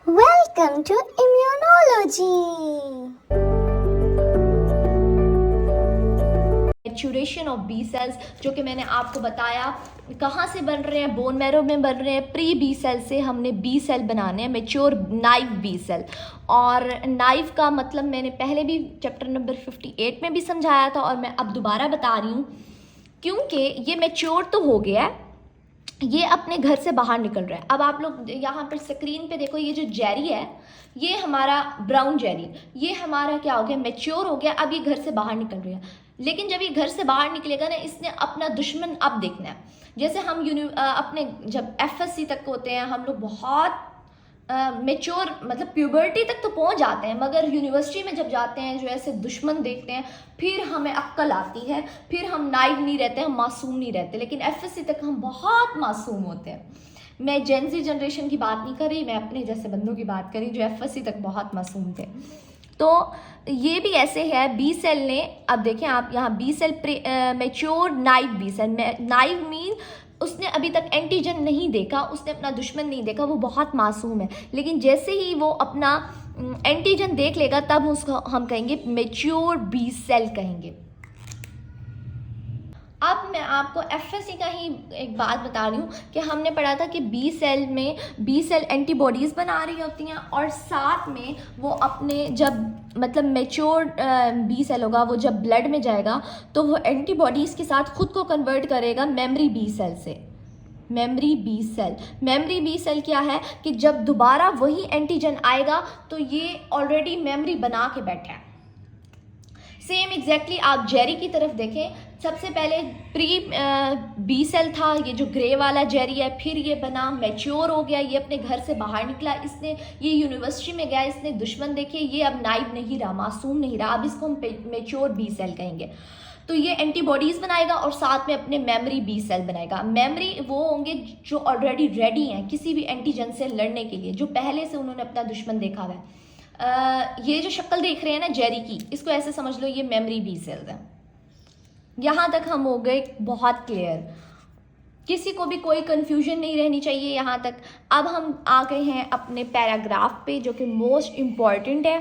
Welcome to Immunology. Maturation of B cells, जो कि मैंने आपको बताया कहाँ से बन रहे हैं, बोन मैरो में बन रहे हैं। प्री बी सेल से हमने बी सेल बनाने हैं, मैच्योर नाइव बी सेल। और नाइव का मतलब मैंने पहले भी चैप्टर नंबर 58 में भी समझाया था और मैं अब दोबारा बता रही हूँ, क्योंकि ये मैच्योर तो हो गया है, ये अपने घर से बाहर निकल रहा है। अब आप लोग यहाँ पर स्क्रीन पे देखो, ये जो जेरी है, ये हमारा ब्राउन जेरी, ये हमारा क्या हो गया, मैच्योर हो गया। अब ये घर से बाहर निकल रही है, लेकिन जब ये घर से बाहर निकलेगा ना, इसने अपना दुश्मन अब देखना है। जैसे हम अपने जब एफएससी तक होते हैं, हम लोग बहुत मेच्योर मतलब प्यूबर्टी तक तो पहुंच जाते हैं, मगर यूनिवर्सिटी में जब जाते हैं जो ऐसे दुश्मन देखते हैं, फिर हमें अक्ल आती है, फिर हम नाइव नहीं रहते, हम मासूम नहीं रहते। लेकिन एफएससी तक हम बहुत मासूम होते हैं। मैं जेनजी जनरेशन की बात नहीं कर रही, मैं अपने जैसे बंदों की बात कर रही जो एफएससी तक बहुत मासूम थे। तो ये भी ऐसे है, बी सेल ने, अब देखें आप यहाँ B cell mature naive B cell, naive mean उसने अभी तक एंटीजन नहीं देखा, उसने अपना दुश्मन नहीं देखा, वो बहुत मासूम है। लेकिन जैसे ही वो अपना एंटीजन देख लेगा, तब उसको हम कहेंगे मैच्योर बी सेल कहेंगे। अब मैं आपको एफएससी का ही एक बात बता रही हूँ कि हमने पढ़ा था कि बी सेल में बी सेल एंटीबॉडीज़ बना रही होती हैं, और साथ में वो अपने जब मतलब मैच्योर बी सेल होगा, वो जब ब्लड में जाएगा तो वो एंटीबॉडीज़ के साथ खुद को कन्वर्ट करेगा मेमोरी बी सेल से। Memory B cell, memory B cell क्या है कि जब दोबारा वही एंटीजन आएगा तो ये ऑलरेडी मेमोरी बना के बैठा है। सेम एग्जैक्टली आप जेरी की तरफ देखें, सबसे पहले प्री बी सेल था, ये जो ग्रे वाला जेरी है, फिर ये बना मैच्योर हो गया, ये अपने घर से बाहर निकला, इसने ये यूनिवर्सिटी में गया, इसने दुश्मन देखे, ये अब नाइव नहीं रहा, मासूम नहीं रहा, अब इसको हम मैच्योर बी सेल कहेंगे। तो ये एंटीबॉडीज़ बनाएगा और साथ में अपने मेमोरी बी सेल बनाएगा। मेमोरी वो होंगे जो ऑलरेडी रेडी हैं किसी भी एंटीजन से लड़ने के लिए, जो पहले से उन्होंने अपना दुश्मन देखा हुआ है। ये जो शक्ल देख रहे हैं ना जेरी की, इसको ऐसे समझ लो ये मेमोरी बी सेल्स है। यहाँ तक हम हो गए बहुत क्लियर, किसी को भी कोई कंफ्यूजन नहीं रहनी चाहिए यहाँ तक। अब हम आ गए हैं अपने पैराग्राफ पे, जो कि मोस्ट इम्पॉर्टेंट है।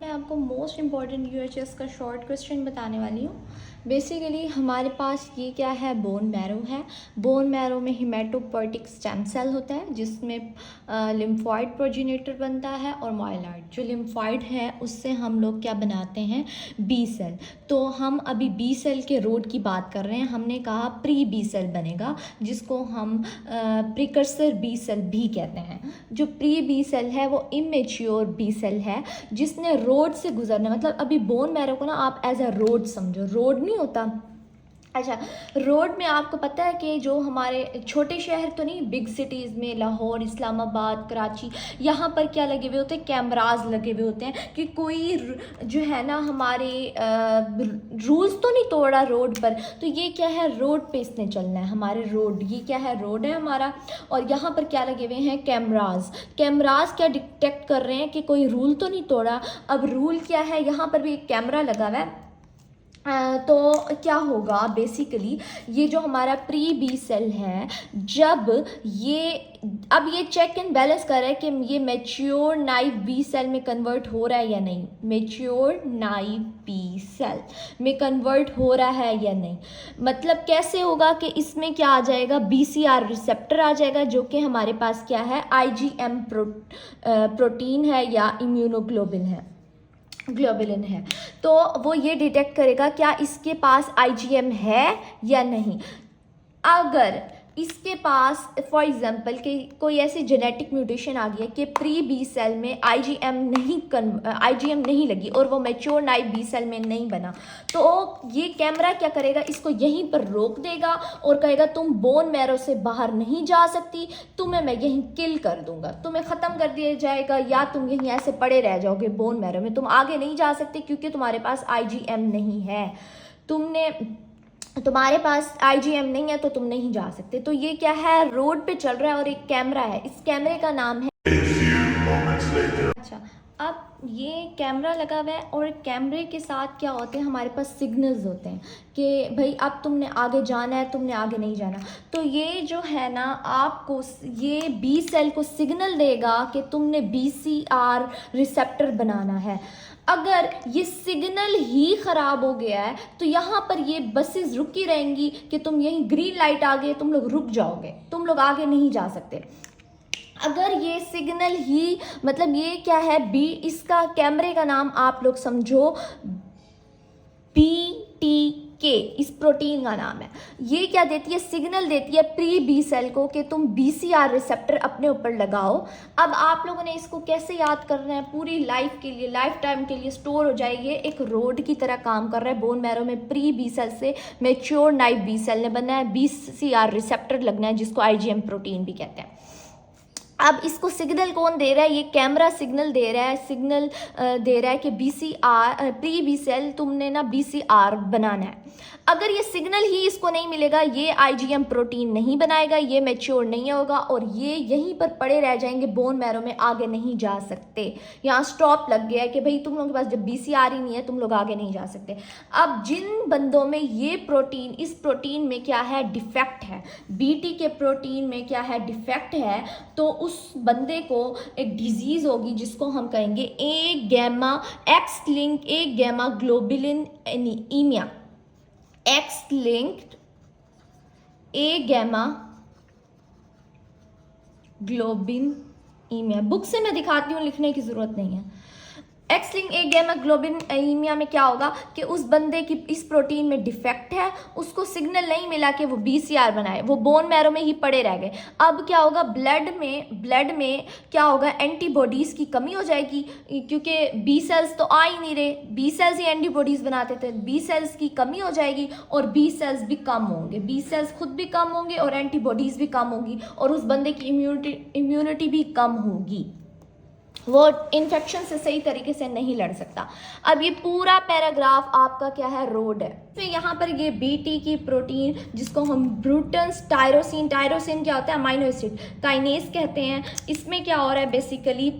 मैं आपको मोस्ट इम्पॉर्टेंट यूएचएस का शॉर्ट क्वेश्चन बताने वाली हूँ। बेसिकली हमारे पास ये क्या है, बोन मैरो है। बोन मैरो में हिमेटोपोइटिक स्टेम सेल होता है, जिसमें लिम्फॉइड प्रोजेनेटर बनता है और माइलॉइड। जो लिम्फॉइड है उससे हम लोग क्या बनाते हैं, बी सेल। तो हम अभी बी सेल के रोड की बात कर रहे हैं, हमने कहा प्री बी सेल बनेगा, जिसको हम प्रिकर्सर बी सेल भी कहते हैं। जो प्री बी सेल है वो इमेच्योर बी सेल है, जिसने रोड से गुजरना, मतलब अभी बोन मैरो को ना आप एज अ रोड समझो, रोड नहीं होता। अच्छा, रोड में आपको पता है कि जो हमारे छोटे शहर तो नहीं, बिग सिटीज़ में लाहौर, इस्लामाबाद, कराची, यहाँ पर क्या लगे हुए होते हैं, कैमराज लगे हुए होते हैं कि कोई जो है ना हमारे रूल्स तो नहीं तोड़ा रोड पर। तो ये क्या है, रोड पे इसने चलना है, हमारे रोड, ये क्या है, रोड है हमारा। और यहाँ पर क्या लगे हुए हैं, कैमराज। कैमराज क्या डिटेक्ट कर रहे हैं कि कोई रूल तो नहीं तोड़ा। अब रूल क्या है, यहाँ पर भी एक कैमरा लगा हुआ है। तो क्या होगा, बेसिकली ये जो हमारा प्री बी सेल है, जब ये अब ये चेक एंड बैलेंस कर रहा है कि ये मैच्योर नाइव बी सेल में कन्वर्ट हो रहा है या नहीं, मैच्योर नाइव बी सेल में कन्वर्ट हो रहा है या नहीं। मतलब कैसे होगा कि इसमें क्या आ जाएगा, बीसीआर रिसेप्टर आ जाएगा, जो कि हमारे पास क्या है, आईजीएम प्रोटीन है या इम्यूनोग्लोबिन है। तो वो ये डिटेक्ट करेगा क्या इसके पास आईजीएम है या नहीं। अगर इसके पास फॉर एग्जांपल कि कोई ऐसी जेनेटिक म्यूटेशन आ गई है कि प्री बी सेल में आईजीएम नहीं लगी और वो मैच्योर नाइव बी सेल में नहीं बना, तो ये कैमरा क्या करेगा, इसको यहीं पर रोक देगा और कहेगा तुम बोन मैरो से बाहर नहीं जा सकती, तुम्हें मैं यहीं किल कर दूंगा, तुम्हें ख़त्म कर दिया जाएगा, या तुम यहीं ऐसे पड़े रह जाओगे बोन मैरो में, तुम आगे नहीं जा सकते क्योंकि तुम्हारे पास आईजीएम नहीं है। तुम्हारे पास आईजीएम नहीं है तो तुम नहीं जा सकते। तो ये क्या है, रोड पे चल रहा है और एक कैमरा है, इस कैमरे का नाम है। अच्छा, अब ये कैमरा लगा हुआ है और कैमरे के साथ क्या होते हैं, हमारे पास सिग्नल्स होते हैं कि भाई अब तुमने आगे जाना है, तुमने आगे नहीं जाना। तो ये जो है ना, आपको ये बी सेल को सिग्नल देगा कि तुमने BCR रिसेप्टर बनाना है। अगर ये सिग्नल ही ख़राब हो गया है तो यहाँ पर ये बसेस रुकी रहेंगी कि तुम यहीं ग्रीन लाइट आ गई, तुम लोग रुक जाओगे, तुम लोग आगे नहीं जा सकते। अगर ये सिग्नल ही मतलब ये क्या है, इसका कैमरे का नाम आप लोग समझो BTK, इस प्रोटीन का नाम है। ये क्या देती है, सिग्नल देती है प्री बी सेल को कि तुम BCR रिसेप्टर अपने ऊपर लगाओ। अब आप लोगों ने इसको कैसे याद करना है, पूरी लाइफ के लिए, लाइफ टाइम के लिए स्टोर हो जाएगी। एक रोड की तरह काम कर रहा है बोन मैरो में। प्री बी सेल से मैच्योर नाइव बी सेल ने बनना है, BCR रिसेप्टर लगना है, जिसको IgM प्रोटीन भी कहते हैं। अब इसको सिग्नल कौन दे रहा है, ये कैमरा सिग्नल दे रहा है, सिग्नल दे रहा है कि BCR प्री बी सेल तुमने ना BCR बनाना है। अगर ये सिग्नल ही इसको नहीं मिलेगा, ये IgM प्रोटीन नहीं बनाएगा, ये मैच्योर नहीं होगा और ये यहीं पर पड़े रह जाएंगे बोन मैरो में, आगे नहीं जा सकते। यहाँ स्टॉप लग गया है कि भाई तुम लोगों के पास जब BCR ही नहीं है, तुम लोग आगे नहीं जा सकते। अब जिन बंदों में ये प्रोटीन, इस प्रोटीन में क्या है, डिफेक्ट है, BT के प्रोटीन में क्या है, डिफेक्ट है, तो उस बंदे को एक डिजीज़ होगी जिसको हम कहेंगे A gamma X link A gamma globulin anaemia, X linked A gamma globin ईमिया। बुक से मैं दिखाती हूँ, लिखने की ज़रूरत नहीं है। X link A gamma globin anaemia में क्या होगा कि उस बंदे की इस प्रोटीन में डिफेक्ट है, उसको सिग्नल नहीं मिला कि वो BCR बनाए, वो बोन मैरो में ही पड़े रह गए। अब क्या होगा, ब्लड में क्या होगा, एंटीबॉडीज़ की कमी हो जाएगी, क्योंकि B सेल्स तो आ ही नहीं रहे, B सेल्स ही एंटीबॉडीज़ बनाते थे। B सेल्स की कमी हो जाएगी और B सेल्स भी कम होंगे, B सेल्स खुद भी कम होंगे और एंटीबॉडीज़ भी कम होगी और उस बंदे की इम्यूनिटी भी कम होगी, वो इन्फेक्शन से सही तरीके से नहीं लड़ सकता। अब ये पूरा पैराग्राफ आपका क्या है, रोड है। फिर यहाँ पर ये BT की प्रोटीन जिसको हम ब्रूटन्स टायरोसिन क्या होता है, अमाइनो एसिड काइनेज कहते हैं, इसमें क्या हो रहा है, बेसिकली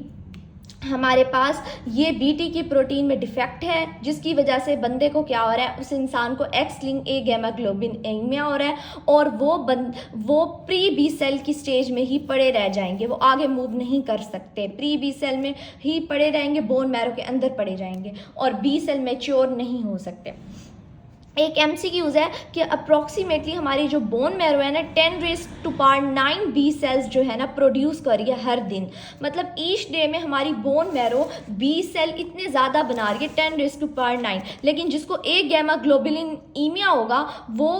हमारे पास ये BT की प्रोटीन में डिफेक्ट है, जिसकी वजह से बंदे को क्या हो रहा है, उस इंसान को X link A gamma globin anaemia हो रहा है और वो प्री बी सेल की स्टेज में ही पड़े रह जाएंगे, वो आगे मूव नहीं कर सकते, प्री बी सेल में ही पड़े रहेंगे, बोन मैरो के अंदर पड़े जाएंगे और B सेल मैच्योर नहीं हो सकते। एक MCQ है कि अप्रॉक्सीमेटली हमारी जो बोन मैरो है ना 10⁹ B सेल्स जो है ना प्रोड्यूस कर रही है हर दिन। मतलब ईच डे में हमारी बोन मैरो B सेल इतने ज़्यादा बना रही है 10⁹, लेकिन जिसको A गैमा ग्लोबुलिन ईमिया होगा वो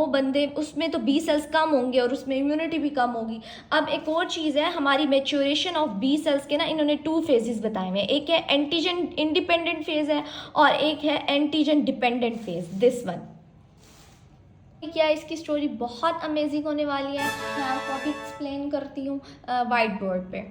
बंदे उसमें तो B सेल्स कम होंगे और उसमें इम्यूनिटी भी कम होगी। अब एक और चीज़ है, हमारी मैच्योरेशन ऑफ B सेल्स के ना इन्होंने 2 फेजेस बताए हुए हैं, एक है एंटीजन इंडिपेंडेंट फेज़ है और एक है antigen dependent phase, this one. क्या इसकी स्टोरी बहुत अमेजिंग होने वाली है, मैं आपको अभी एक्सप्लेन करती हूँ वाइट बोर्ड पे।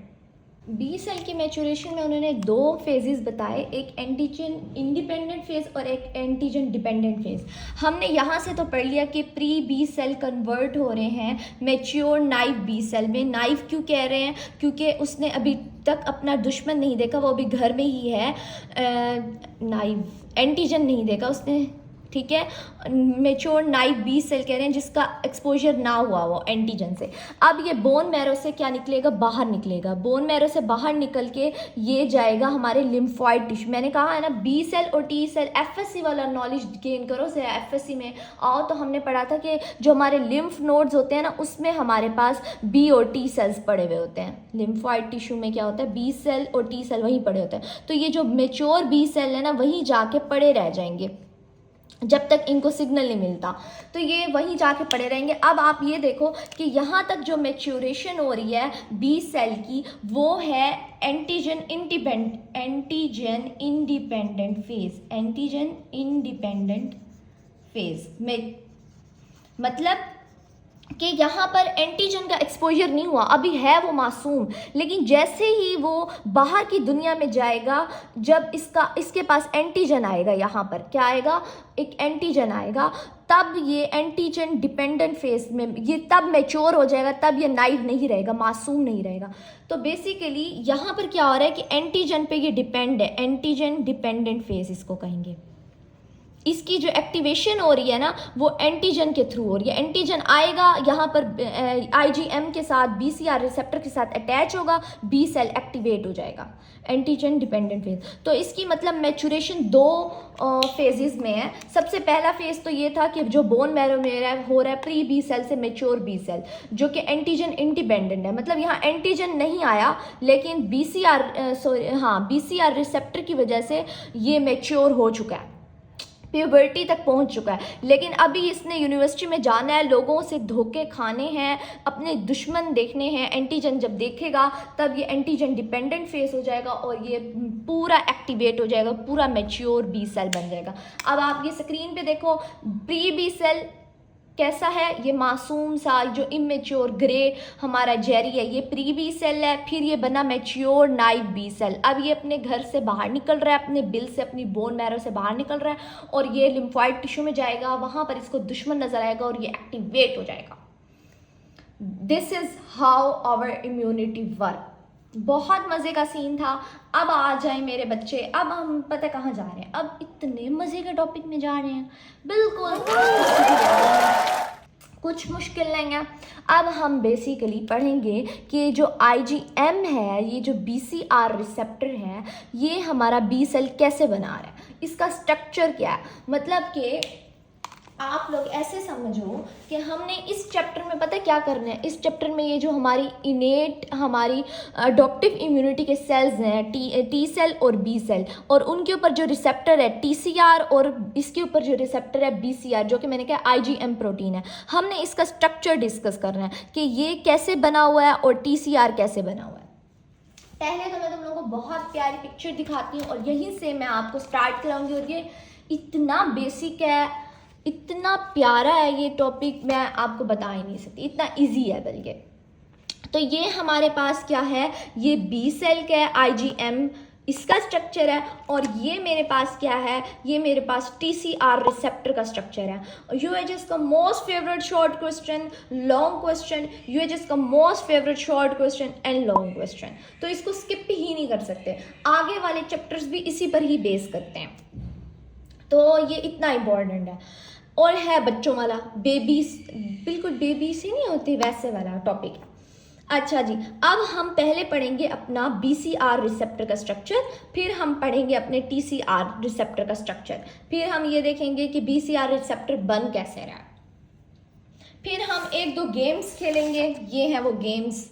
B सेल की मैच्योरेशन में उन्होंने 2 फेजेस बताए, एक एंटीजन इंडिपेंडेंट फेज और एक एंटीजन डिपेंडेंट फेज। हमने यहाँ से तो पढ़ लिया कि प्री B सेल कन्वर्ट हो रहे हैं मैच्योर नाइव B सेल में। नाइव क्यों कह रहे हैं, क्योंकि उसने अभी तक अपना दुश्मन नहीं देखा, वो अभी घर में ही है, नाइव एंटीजन नहीं देखा उसने, ठीक है। मैच्योर नाइव B सेल कह रहे हैं जिसका एक्सपोजर ना हुआ वो एंटीजन से। अब ये बोन मैरो से क्या निकलेगा, बाहर निकलेगा, बोन मैरो से बाहर निकल के ये जाएगा हमारे लिम्फॉइड टिश्यू। मैंने कहा है ना B सेल और T सेल, FSC वाला नॉलेज गेन करो, FSC में आओ तो हमने पढ़ा था कि जो हमारे लिम्फ नोड्स होते हैं ना उसमें हमारे पास B और T सेल्स पड़े हुए होते हैं। लिम्फॉइड टिश्यू में क्या होता है, B सेल और T सेल वहीं पड़े होते हैं। तो ये जो मैच्योर B सेल है ना वहीं जाके पड़े रह जाएंगे जब तक इनको सिग्नल नहीं मिलता, तो ये वहीं जाके पड़े रहेंगे। अब आप ये देखो कि यहाँ तक जो मैच्योरेशन हो रही है B सेल की वो है antigen independent phase, antigen independent phase में। मतलब कि यहाँ पर एंटीजन का एक्सपोजर नहीं हुआ, अभी है वो मासूम, लेकिन जैसे ही वो बाहर की दुनिया में जाएगा, जब इसके पास एंटीजन आएगा, यहाँ पर क्या आएगा, एक एंटीजन आएगा, तब ये एंटीजन डिपेंडेंट फेज में ये तब मैच्योर हो जाएगा, तब ये नाइव नहीं रहेगा, मासूम नहीं रहेगा। तो बेसिकली यहाँ पर क्या हो रहा है कि एंटीजन पे ये डिपेंड है, एंटीजन डिपेंडेंट फेज इसको कहेंगे। इसकी जो एक्टिवेशन हो रही है ना वो एंटीजन के थ्रू हो रही है। एंटीजन आएगा यहाँ पर IgM के साथ, BCR रिसेप्टर के साथ अटैच होगा, बी सेल एक्टिवेट हो जाएगा, एंटीजन डिपेंडेंट फेज। तो इसकी मतलब मैचुरेशन 2 फेजेस में है। सबसे पहला फेज तो ये था कि जो बोन मैरो में हो रहा है प्री बी सेल से मैच्योर बी सेल, जो कि एंटीजन इंडिपेंडेंट है, मतलब यहाँ एंटीजन नहीं आया, लेकिन BCR रिसेप्टर की वजह से ये मैच्योर हो चुका है, प्यूबर्टी तक पहुंच चुका है। लेकिन अभी इसने यूनिवर्सिटी में जाना है, लोगों से धोखे खाने हैं, अपने दुश्मन देखने हैं। एंटीजन जब देखेगा तब ये एंटीजन डिपेंडेंट फेस हो जाएगा और ये पूरा एक्टिवेट हो जाएगा, पूरा मैच्योर बी सेल बन जाएगा। अब आप ये स्क्रीन पे देखो, प्री बी सेल कैसा है, ये मासूम सा जो इमेच्योर ग्रे हमारा जेरी है, ये प्री बी सेल है। फिर ये बना मैच्योर नाइव बी सेल। अब ये अपने घर से बाहर निकल रहा है, अपने बिल से, अपनी बोन मैरो से बाहर निकल रहा है और ये लिम्फॉइड टिश्यू में जाएगा, वहाँ पर इसको दुश्मन नजर आएगा और ये एक्टिवेट हो जाएगा। This is how our immunity work. बहुत मज़े का सीन था। अब आ जाए मेरे बच्चे, अब हम पता कहाँ जा रहे हैं, अब इतने मज़े के टॉपिक में जा रहे हैं, बिल्कुल कुछ मुश्किल नहीं है। अब हम बेसिकली पढ़ेंगे कि जो IgM है, ये जो BCR रिसेप्टर है, ये हमारा बी सेल कैसे बना रहा है, इसका स्ट्रक्चर क्या है। मतलब कि आप लोग ऐसे समझो कि हमने इस चैप्टर में पता क्या करना है, इस चैप्टर में ये जो हमारी इनेट, हमारी अडॉप्टिव इम्यूनिटी के सेल्स हैं, टी सेल और बी सेल, और उनके ऊपर जो रिसेप्टर है TCR और इसके ऊपर जो रिसेप्टर है BCR, जो कि मैंने कहा IgM प्रोटीन है, हमने इसका स्ट्रक्चर डिस्कस करना है कि ये कैसे बना हुआ है और TCR कैसे बना हुआ है। पहले तो मैं तुम लोगों को बहुत प्यारी पिक्चर दिखाती हूँ और यहीं से मैं आपको स्टार्ट कराऊंगी। और ये इतना बेसिक है, इतना प्यारा है ये टॉपिक, मैं आपको बता ही नहीं सकती, इतना इजी है बल्कि। तो ये हमारे पास क्या है, ये बी सेल का है, IgM इसका स्ट्रक्चर है, और ये मेरे पास क्या है, ये मेरे पास TCR रिसेप्टर का स्ट्रक्चर है। UHS का most favourite short question, long question, UHS का most favourite short question and long question, तो इसको स्किप ही नहीं कर सकते। आगे वाले चैप्टर्स भी इसी पर ही बेस करते हैं, तो ये इतना इम्पोर्टेंट है। और है बच्चों वाला, बेबीज, बिल्कुल बेबी से नहीं होती वैसे वाला टॉपिक है। अच्छा जी, अब हम पहले पढ़ेंगे अपना BCR रिसेप्टर का स्ट्रक्चर, फिर हम पढ़ेंगे अपने TCR रिसेप्टर का स्ट्रक्चर, फिर हम ये देखेंगे कि BCR रिसेप्टर बन कैसे रहा है, फिर हम 1-2 गेम्स खेलेंगे। ये हैं वो गेम्स,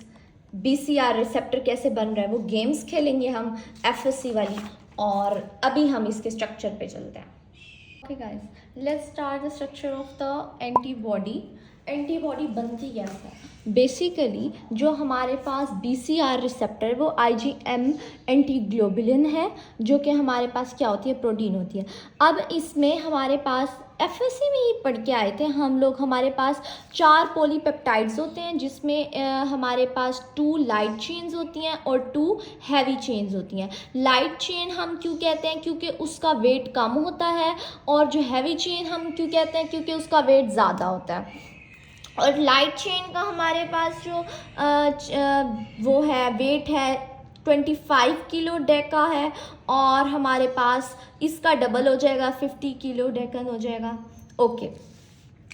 BCR रिसेप्टर कैसे बन रहा है वो गेम्स खेलेंगे हम, FSC वाली, और अभी हम इसके स्ट्रक्चर पे चलते हैं। Okay guys, let's start the structure of the antibody. Antibody बनती कैसे है? बेसिकली जो हमारे पास BCR रिसेप्टर, वो IgM एंटीग्लोबुलिन है, जो कि हमारे पास क्या होती है, प्रोटीन होती है। अब इसमें हमारे पास FSC में ही पढ़ के आए थे हम लोग, हमारे पास 4 पॉलीपेप्टाइड्स होते हैं, जिसमें हमारे पास 2 लाइट चेन्स होती हैं और 2 हैवी चेन्स होती हैं। लाइट चेन हम क्यों कहते हैं, क्योंकि उसका वेट कम होता है, और जो हैवी चेन हम क्यों कहते हैं, क्योंकि उसका वेट ज़्यादा होता है। और लाइट चेन का हमारे पास जो वो है, वेट है 25 किलो डेका है, और हमारे पास इसका डबल हो जाएगा, 50 किलो डेकन हो जाएगा। ओके,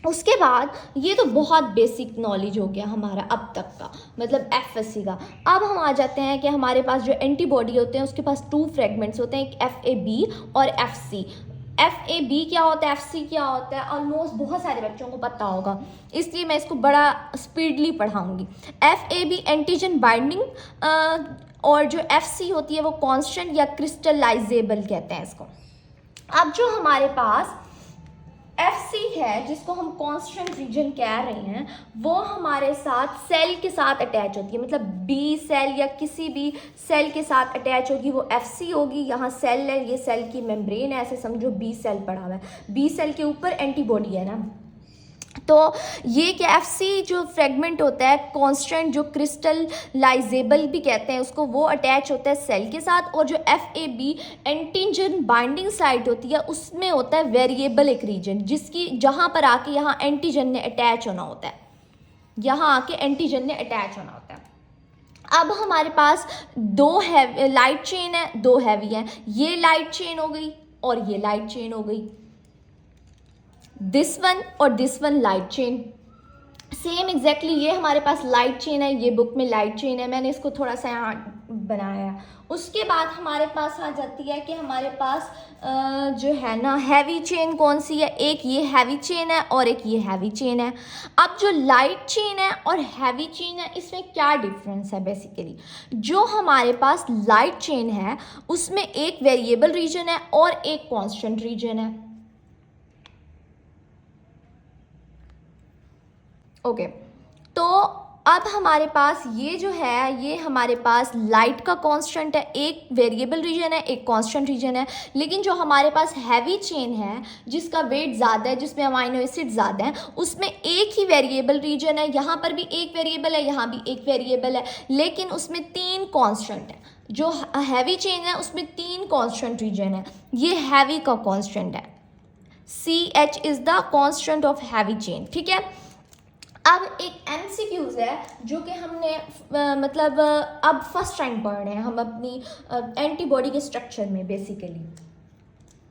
उसके बाद ये तो बहुत बेसिक नॉलेज हो गया हमारा अब तक का, मतलब FSC का। अब हम आ जाते हैं कि हमारे पास जो एंटीबॉडी होते हैं उसके पास 2 फ्रेगमेंट्स होते हैं, एक FAB और FC। FAB क्या होता है, FC क्या होता है, ऑलमोस्ट बहुत सारे बच्चों को पता होगा, इसलिए मैं इसको बड़ा स्पीडली पढ़ाऊँगी। FAB एंटीजन बाइंडिंग, और जो FC होती है वो कांस्टेंट या क्रिस्टलाइजेबल कहते हैं इसको। अब जो हमारे पास FC है, जिसको हम कांस्टेंट रीजन कह रहे हैं, वो हमारे साथ सेल के साथ अटैच होती है, मतलब बी सेल या किसी भी सेल के साथ अटैच होगी, वो FC होगी। यहाँ सेल है, ये सेल की मेम्ब्रेन है, ऐसे समझो बी सेल पड़ा हुआ है, बी सेल के ऊपर एंटीबॉडी है ना, तो ये कि एफसी जो फ्रेगमेंट होता है कांस्टेंट, जो क्रिस्टलाइजेबल भी कहते हैं उसको, वो अटैच होता है सेल के साथ, और जो एफएबी एंटीजन बाइंडिंग साइट होती है उसमें होता है वेरिएबल एक रीजन, जिसकी जहाँ पर आके यहाँ एंटीजन ने अटैच होना होता है, यहाँ आके एंटीजन ने अटैच होना होता है। अब हमारे पास दो लाइट चेन है, दो हैवी है, ये लाइट चेन हो गई और ये लाइट चेन हो गई, दिस वन और this one light chain, same exactly ये हमारे पास लाइट चेन है, ये बुक में लाइट चेन है, मैंने इसको थोड़ा सा यहाँ बनाया है। उसके बाद हमारे पास आ जाती है कि हमारे पास जो है ना हैवी चेन कौन सी है, एक ये हैवी चेन है और एक ये हैवी चेन है। अब जो लाइट चेन है और हैवी चेन है इसमें क्या डिफरेंस है, बेसिकली जो हमारे पास लाइट चेन है उसमें एक वेरिएबल रीजन है और एक कांस्टेंट रीजन है। ओके, तो अब हमारे पास ये जो है ये हमारे पास लाइट का कांस्टेंट है, एक वेरिएबल रीजन है एक कांस्टेंट रीजन है, लेकिन जो हमारे पास हैवी चेन है जिसका वेट ज़्यादा है, जिसमें अमाइनो एसिड ज़्यादा है, उसमें एक ही वेरिएबल रीजन है, यहाँ पर भी एक वेरिएबल है, यहाँ भी एक वेरिएबल है, लेकिन उसमें 3 कांस्टेंट है। जो हैवी चेन है उसमें 3 कांस्टेंट रीजन है, ये हैवी का कांस्टेंट है, CH is the constant of heavy chain. ठीक है, अब एक MCQs है जो कि हमने मतलब अब फर्स्ट टाइम पढ़ रहे हैं हम अपनी एंटीबॉडी के स्ट्रक्चर में, बेसिकली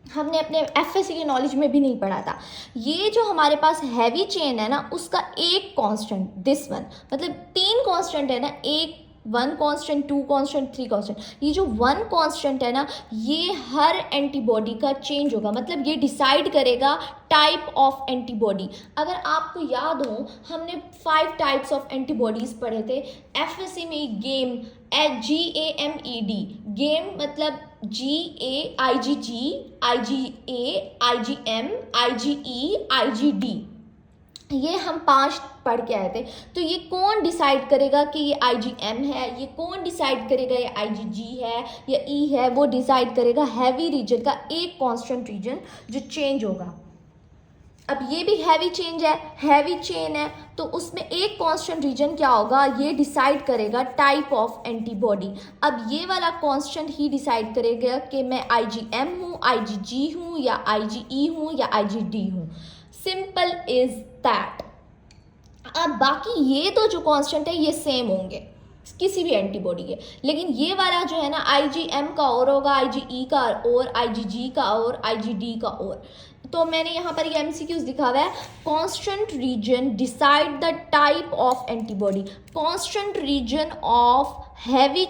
हमने अपने FSC के नॉलेज में भी नहीं पढ़ा था। ये जो हमारे पास हैवी चेन है ना उसका एक कांस्टेंट, दिस वन, मतलब 3 कांस्टेंट है ना, एक 1 कांस्टेंट, 2 कांस्टेंट, 3 कांस्टेंट। ये जो 1 कांस्टेंट है ना ये हर एंटीबॉडी का चेंज होगा, मतलब ये डिसाइड करेगा टाइप ऑफ एंटीबॉडी। अगर आपको याद हो हमने 5 टाइप्स ऑफ एंटीबॉडीज़ पढ़े थे FSC में। गेम, GAMED, गेम मतलब GAIGG, IgA, IgM, IgE, IgD, ये हम 5 पढ़ के आए थे। तो ये कौन डिसाइड करेगा कि ये IgM है, ये कौन डिसाइड करेगा ये IgG है या E है, वो डिसाइड करेगा हैवी रीजन का एक कांस्टेंट रीजन जो चेंज होगा। अब ये भी हैवी चेंज है, हैवी चेन है, तो उसमें एक कांस्टेंट रीजन क्या होगा, ये डिसाइड करेगा टाइप ऑफ एंटीबॉडी। अब ये वाला कांस्टेंट ही डिसाइड करेगा कि मैं IgM हूँ, IgG हूँ या IgE हूँ या IgD हूँ। Simple is that. अब बाकी ये तो जो कांस्टेंट है ये सेम होंगे किसी भी एंटीबॉडी के, लेकिन ये वाला जो है ना IgM का और होगा, IgE का और, IgG का और, IgD का और। तो मैंने यहाँ पर ये MCQs लिखा हुआ है, constant region decide the type of antibody. Constant region of heavy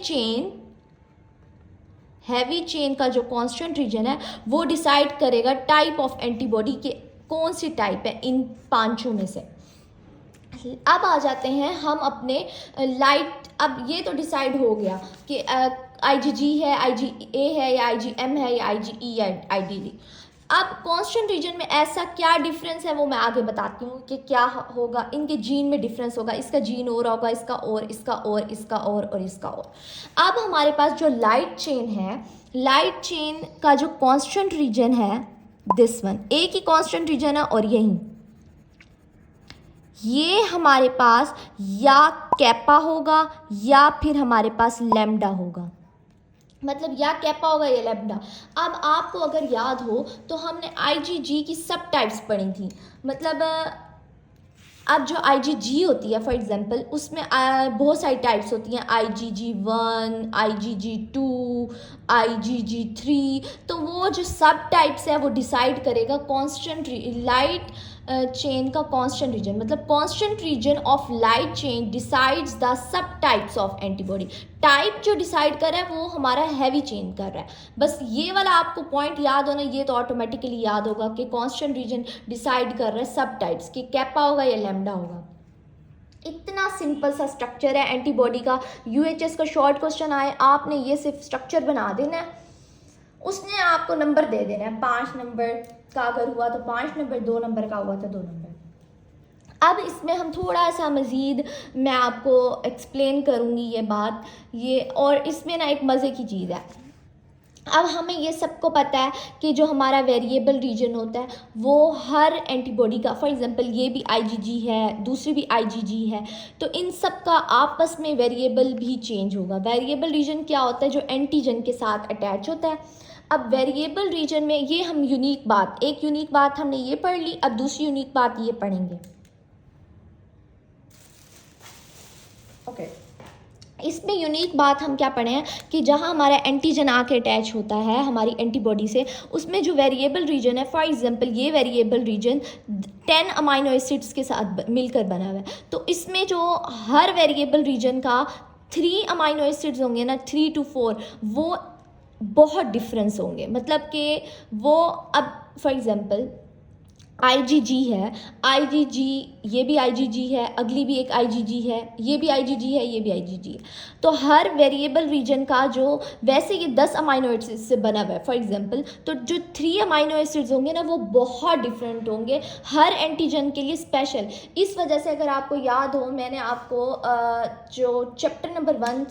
chain का जो कांस्टेंट रीजन है वो डिसाइड करेगा टाइप ऑफ एंटीबॉडी के कौन सी टाइप है इन 5 में से। अब आ जाते हैं हम अपने लाइट। अब ये तो डिसाइड हो गया कि IgG है, IgA है या IgM है या IgE या IgD। अब कांस्टेंट रीजन में ऐसा क्या डिफरेंस है वो मैं आगे बताती हूँ कि क्या होगा, इनके जीन में डिफरेंस होगा, इसका जीन और होगा, इसका और, इसका और, इसका और इसका और। अब हमारे पास जो लाइट चेन है, लाइट चेन का जो कांस्टेंट रीजन है दिस वन, एक ही कांस्टेंट रीजन है और यही ये हमारे पास या कैपा होगा या फिर हमारे पास लैम्डा होगा, मतलब या कैपा होगा या लैम्डा। अब आपको अगर याद हो तो हमने IgG की सब टाइप्स पढ़ी थी, मतलब अब जो IgG होती है फॉर एग्जांपल उसमें बहुत सारी टाइप्स होती हैं, IgG1, IgG2, IgG3। तो वो जो सब टाइप्स है वो डिसाइड करेगा कांस्टेंट लाइट चेन का कांस्टेंट रीजन, मतलब constant region of light chain decides the sub types of antibody. Type जो डिसाइड कर रहा है वो हमारा हैवी चेन कर रहा है। बस ये वाला आपको पॉइंट याद होना, ये तो ऑटोमेटिकली याद होगा कि कांस्टेंट रीजन डिसाइड कर रहा है सब टाइप्स कि कैपा होगा या लैम्डा होगा। इतना सिंपल सा स्ट्रक्चर है एंटीबॉडी का। UHS का शॉर्ट क्वेश्चन आए, आपने ये सिर्फ स्ट्रक्चर बना देना है, उसने आपको नंबर दे देना है। 5 नंबर का अगर हुआ तो 5 नंबर, 2 नंबर का हुआ तो 2 नंबर। अब इसमें हम थोड़ा सा मज़ीद मैं आपको एक्सप्लेन करूँगी ये बात, ये और इसमें ना एक मज़े की चीज़ है। अब हमें ये सबको पता है कि जो हमारा वेरिएबल रीजन होता है वो हर एंटीबॉडी का, फॉर एग्जांपल ये भी आईजीजी है, दूसरी भी आईजीजी है, तो इन सब का आपस में वेरिएबल भी चेंज होगा। वेरिएबल रीजन क्या होता है? जो एंटीजन के साथ अटैच होता है। अब वेरिएबल रीजन में ये हम एक यूनिक बात हमने ये पढ़ ली, अब दूसरी यूनिक बात ये पढ़ेंगे। ओके, इसमें यूनिक बात हम क्या पढ़े हैं कि जहाँ हमारा एंटीजन आके अटैच होता है हमारी एंटीबॉडी से, उसमें जो वेरिएबल रीजन है, फॉर एग्जांपल ये वेरिएबल रीजन 10 अमाइनो एसिड्स के साथ मिलकर बना हुआ है, तो इसमें जो हर वेरिएबल रीजन का 3 अमाइनो एसिड्स होंगे ना, 3 to 4, वो बहुत डिफरेंस होंगे। मतलब कि वो, अब फॉर एग्जांपल आईजीजी है, आईजीजी, ये भी आईजीजी है, अगली भी एक आईजीजी है, ये भी आईजीजी है, ये भी आईजीजी है। तो हर वेरिएबल रीजन का जो, वैसे ये 10 अमाइनो एसिड्स से बना हुआ है फॉर एग्जांपल, तो जो 3 अमाइनो एसिड्स होंगे ना वो बहुत डिफरेंट होंगे हर एंटीजन के लिए स्पेशल। इस वजह से अगर आपको याद हो, मैंने आपको जो चैप्टर नंबर 1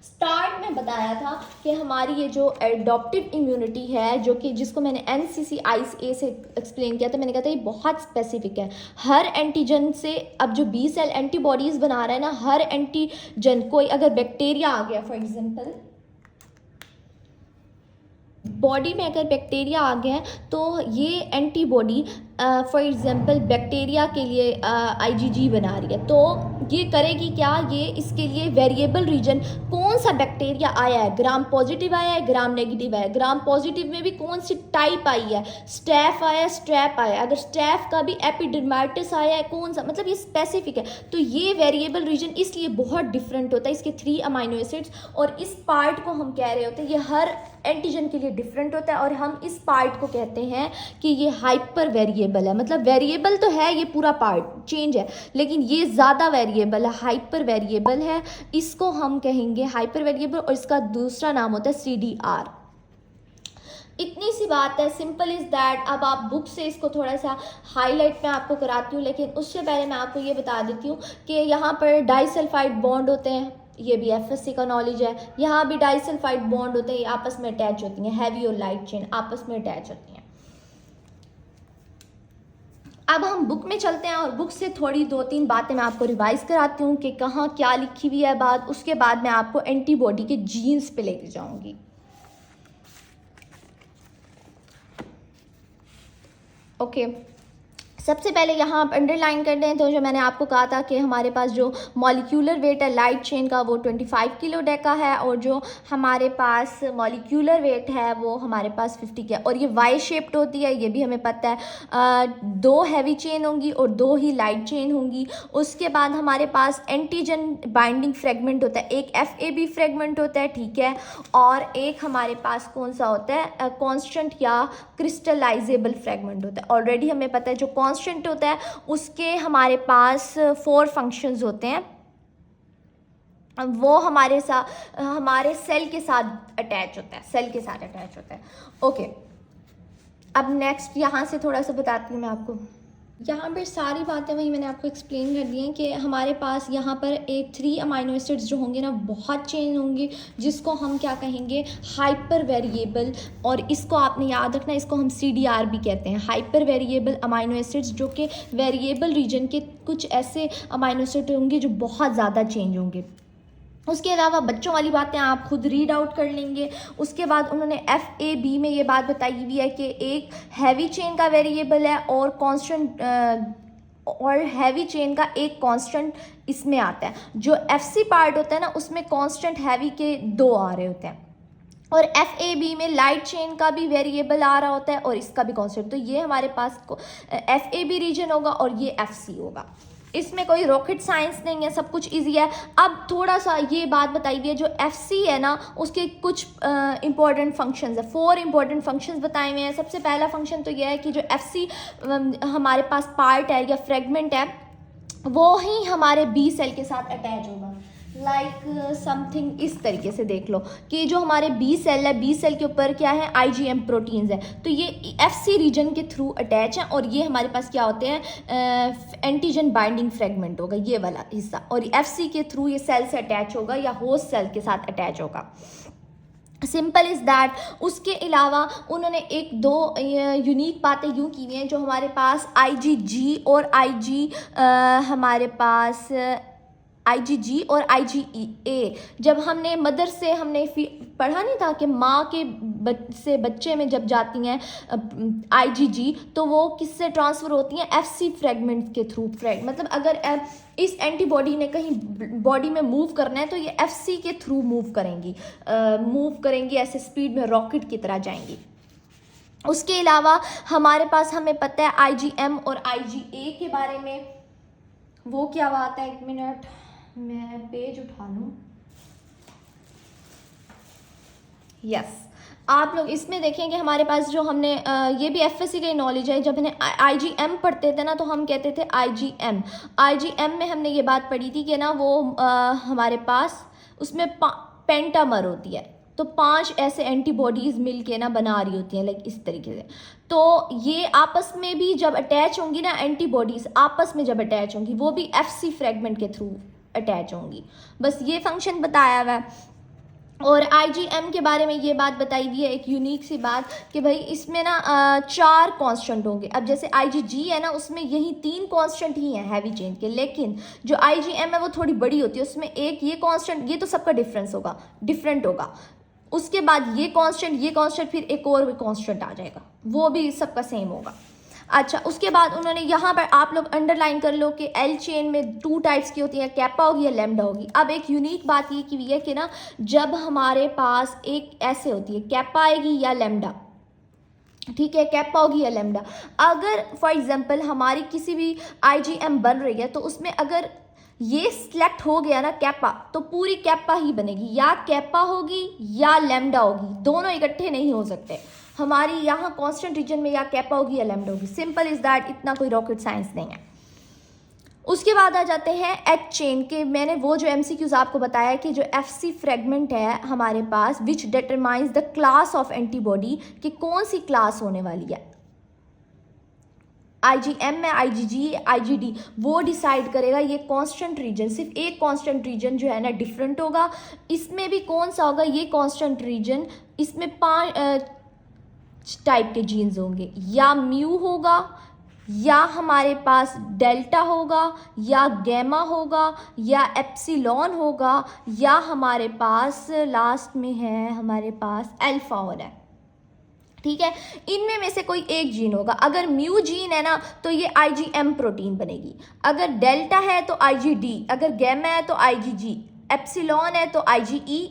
स्टार्ट में बताया था कि हमारी ये जो एडॉप्टिव इम्यूनिटी है, जो कि जिसको मैंने NCCIA से एक्सप्लेन किया था, मैंने कहा था ये बहुत स्पेसिफिक है हर एंटीजन से। अब जो बी सेल एंटीबॉडीज़ बना रहा है ना, हर एंटीजन, कोई अगर बैक्टीरिया आ गया फॉर एग्जांपल, बॉडी में अगर बैक्टीरिया आ गया है तो ये एंटीबॉडी फॉर एग्जांपल बैक्टीरिया के लिए आईजीजी बना रही है, तो ये करेगी क्या, ये इसके लिए वेरिएबल रीजन कौन सा बैक्टीरिया आया है, ग्राम पॉजिटिव आया है, ग्राम नेगेटिव आया है, ग्राम पॉजिटिव में भी कौन सी टाइप आई है, स्टैफ आया है, स्ट्रैप आया है, अगर स्टैफ का भी एपिडर्माइटिस आया है, कौन सा, मतलब ये स्पेसिफिक है। तो ये वेरिएबल रीजन इसलिए बहुत डिफरेंट होता है, इसके 3 अमाइनो एसिड्स, और इस पार्ट को हम कह रहे होते हैं ये हर एंटीजन के लिए डिफरेंट होता है, और हम इस पार्ट को कहते हैं कि ये हाइपर वेरिएबल है। मतलब वेरिएबल तो है, ये पूरा पार्ट चेंज है, लेकिन ये ज़्यादा वेरिएबल है, हाइपर वेरिएबल है, इसको हम कहेंगे हाइपर वेरिएबल, और इसका दूसरा नाम होता है CDR। इतनी सी बात है, सिंपल इज़ दैट। अब आप बुक से इसको थोड़ा सा हाईलाइट मैं आपको कराती हूँ, लेकिन उससे पहले मैं आपको ये बता देती हूँ कि यहाँ पर डाइसल्फाइड बॉन्ड होते हैं, ये भी FSC का नॉलेज है। यहाँ भी डाइसल्फाइड बॉन्ड होते हैं, ये आपस में अटैच होती हैं, हैवी और लाइट चेन आपस में अटैच होती हैं। अब हम बुक में चलते हैं और बुक से थोड़ी 2-3 बातें मैं आपको रिवाइज कराती हूँ कि कहाँ क्या लिखी हुई है बात। उसके बाद मैं आपको एंटीबॉडी के जीन्स पे लेके जाऊँगी। ओके, सबसे पहले यहाँ आप अंडरलाइन कर दें तो जो मैंने आपको कहा था कि हमारे पास जो मॉलिक्यूलर वेट है लाइट चेन का वो 25 किलो डेका है, और जो हमारे पास मॉलिक्यूलर वेट है वो हमारे पास 50 का है, और ये वाई शेप्ड होती है, ये भी हमें पता है। 2 हैवी चेन होंगी और 2 ही लाइट चेन होंगी। उसके बाद हमारे पास एंटीजन बाइंडिंग फ्रेगमेंट होता है, एक FAB फ्रेगमेंट होता है, ठीक है, और एक हमारे पास कौन सा होता है, कॉन्स्टेंट या क्रिस्टलाइजेबल फ्रेगमेंट होता है। ऑलरेडी हमें पता है जो कांस्टेंट होता है उसके हमारे पास 4 फंक्शंस होते हैं, वो हमारे सेल के साथ अटैच होता है, ओके। अब नेक्स्ट यहाँ से थोड़ा सा बताती हूँ मैं आपको। यहाँ पर सारी बातें वही मैंने आपको एक्सप्लेन कर दी हैं कि हमारे पास यहाँ पर एक 3 अमाइनो एसिड्स जो होंगे ना बहुत चेंज होंगे, जिसको हम क्या कहेंगे, हाइपर वेरिएबल। और इसको आपने याद रखना, इसको हम CDR भी कहते हैं, हाइपर वेरिएबल अमाइनो एसिड्स, जो कि वेरिएबल रीजन के कुछ ऐसे अमाइनो एसिड होंगे जो बहुत ज़्यादा चेंज होंगे। उसके अलावा बच्चों वाली बातें आप खुद रीड आउट कर लेंगे। उसके बाद उन्होंने FAB में ये बात बताई हुई है कि एक हैवी चेन का वेरिएबल है और कांस्टेंट, और हैवी चेन का एक कांस्टेंट इसमें आता है। जो FC पार्ट होता है ना उसमें कांस्टेंट हैवी के 2 आ रहे होते हैं, और FAB में लाइट चेन का भी वेरिएबल आ रहा होता है और इसका भी कांस्टेंट। तो ये हमारे पास FAB रीजन होगा और ये FC होगा। इसमें कोई रॉकेट साइंस नहीं है, सब कुछ इजी है। अब थोड़ा सा ये बात बताई हुई है, जो FC है ना उसके कुछ इंपॉर्टेंट फंक्शंस है, 4 इंपॉर्टेंट फंक्शंस बताए हुए हैं। सबसे पहला फंक्शन तो यह है कि जो FC हमारे पास पार्ट है या फ्रेगमेंट है वो ही हमारे B सेल के साथ अटैच होगा। लाइक समथिंग इस तरीके से देख लो कि जो हमारे B सेल है, B सेल के ऊपर क्या है, IgM प्रोटीन्स है, तो ये FC रीजन के थ्रू अटैच है, और ये हमारे पास क्या होते हैं, एंटीजन बाइंडिंग फ्रेगमेंट होगा ये वाला हिस्सा, और FC के थ्रू ये सेल से अटैच होगा या होस्ट सेल के साथ अटैच होगा। Simple is that. उसके अलावा उन्होंने एक दो यूनिक बातें यूँ की हुई हैं जो हमारे पास IgG और हमारे पास IgG और IgA, जब हमने मदर से हमने पढ़ा नहीं था कि माँ के से बच्चे में जब जाती हैं IgG तो वो किससे ट्रांसफ़र होती हैं, FC फ्रेगमेंट के थ्रू। मतलब अगर इस एंटीबॉडी ने कहीं बॉडी में मूव करना है तो ये FC के थ्रू मूव करेंगी, ऐसे स्पीड में रॉकेट की तरह जाएंगी। उसके अलावा हमारे पास हमें पता है IgM और IgA के बारे में। वो क्या बात है, एक मिनट मैं पेज उठा लूँ। यस, आप लोग इसमें देखें कि हमारे पास जो हमने ये भी FSC का नॉलेज है। जब हमने IgM पढ़ते थे ना तो हम कहते थे IgM में हमने ये बात पढ़ी थी कि ना वो हमारे पास उसमें पेंटामर होती है, तो 5 ऐसे एंटीबॉडीज़ मिल के ना बना रही होती हैं, लाइक इस तरीके से। तो ये आपस में भी जब अटैच होंगी ना, एंटीबॉडीज़ आपस में जब अटैच होंगी वो भी FC फ्रेगमेंट के थ्रू अटैच होंगी। बस ये फंक्शन बताया हुआ है। और IgM के बारे में ये बात बताई हुई है, एक यूनिक सी बात कि भाई इसमें ना 4 कांस्टेंट होंगे। अब जैसे IgG है ना, उसमें यही 3 कांस्टेंट ही हैं हैवी चेन के, लेकिन जो IgM है वो थोड़ी बड़ी होती है, उसमें एक ये कांस्टेंट, ये तो सबका डिफरेंट होगा। उसके बाद ये कांस्टेंट फिर एक और भी कांस्टेंट आ जाएगा, वो भी सबका सेम होगा। अच्छा, उसके बाद उन्होंने यहाँ पर आप लोग अंडरलाइन कर लो कि L चेन में 2 टाइप्स की होती हैं, कैपा होगी या लैम्डा होगी। अब एक यूनिक बात ये की हुई है कि ना जब हमारे पास एक ऐसे होती है, कैपा आएगी या लैम्डा, ठीक है, कैपा होगी या लैम्डा। अगर फॉर एग्जांपल हमारी किसी भी IgM बन रही है तो उसमें अगर ये सिलेक्ट हो गया ना कैपा, तो पूरी कैपा ही बनेगी, या कैपा होगी या लैम्डा होगी, दोनों इकट्ठे नहीं हो सकते। हमारी यहाँ कांस्टेंट रीजन में या कैपा होगी या लैम्डा होगी, सिंपल इज़ दैट, इतना कोई रॉकेट साइंस नहीं है। उसके बाद आ जाते हैं H चेन के। मैंने वो जो MCQs आपको बताया कि जो FC फ्रेगमेंट है हमारे पास, which determines the class of antibody, कि कौन सी क्लास होने वाली है। IgM में IgG IgD वो डिसाइड करेगा। ये कांस्टेंट रीजन, सिर्फ एक कांस्टेंट रीजन जो है ना डिफरेंट होगा। इसमें भी कौन सा होगा, ये कांस्टेंट रीजन, इसमें 5 टाइप के जीन्स होंगे, या म्यू होगा, या हमारे पास डेल्टा होगा, या गैमा होगा, या एप्सिलॉन होगा, या हमारे पास लास्ट में है हमारे पास अल्फा हो रहा है, ठीक है। इनमें में से कोई एक जीन होगा। अगर म्यू जीन है ना तो ये IgM प्रोटीन बनेगी, अगर डेल्टा है तो IgD, अगर गैमा है तो IgG, एप्सिलॉन है तो IgE,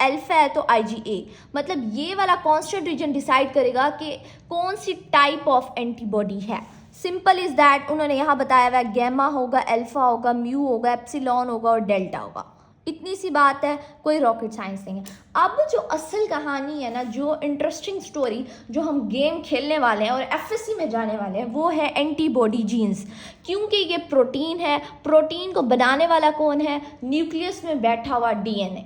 अल्फा है तो IgA। मतलब ये वाला कांस्टेंट रीजन डिसाइड करेगा कि कौन सी टाइप ऑफ एंटीबॉडी है। सिंपल इज़ दैट, उन्होंने यहाँ बताया हुआ है गैमा होगा, अल्फा होगा, म्यू होगा, एप्सिलॉन होगा और डेल्टा होगा। इतनी सी बात है, कोई रॉकेट साइंस नहीं है। अब जो असल कहानी है ना, जो इंटरेस्टिंग स्टोरी जो हम गेम खेलने वाले हैं और FSC में जाने वाले हैं, वो है एंटीबॉडी जीन्स। क्योंकि ये प्रोटीन है, प्रोटीन को बनाने वाला कौन है, न्यूक्लियस में बैठा हुआ DNA।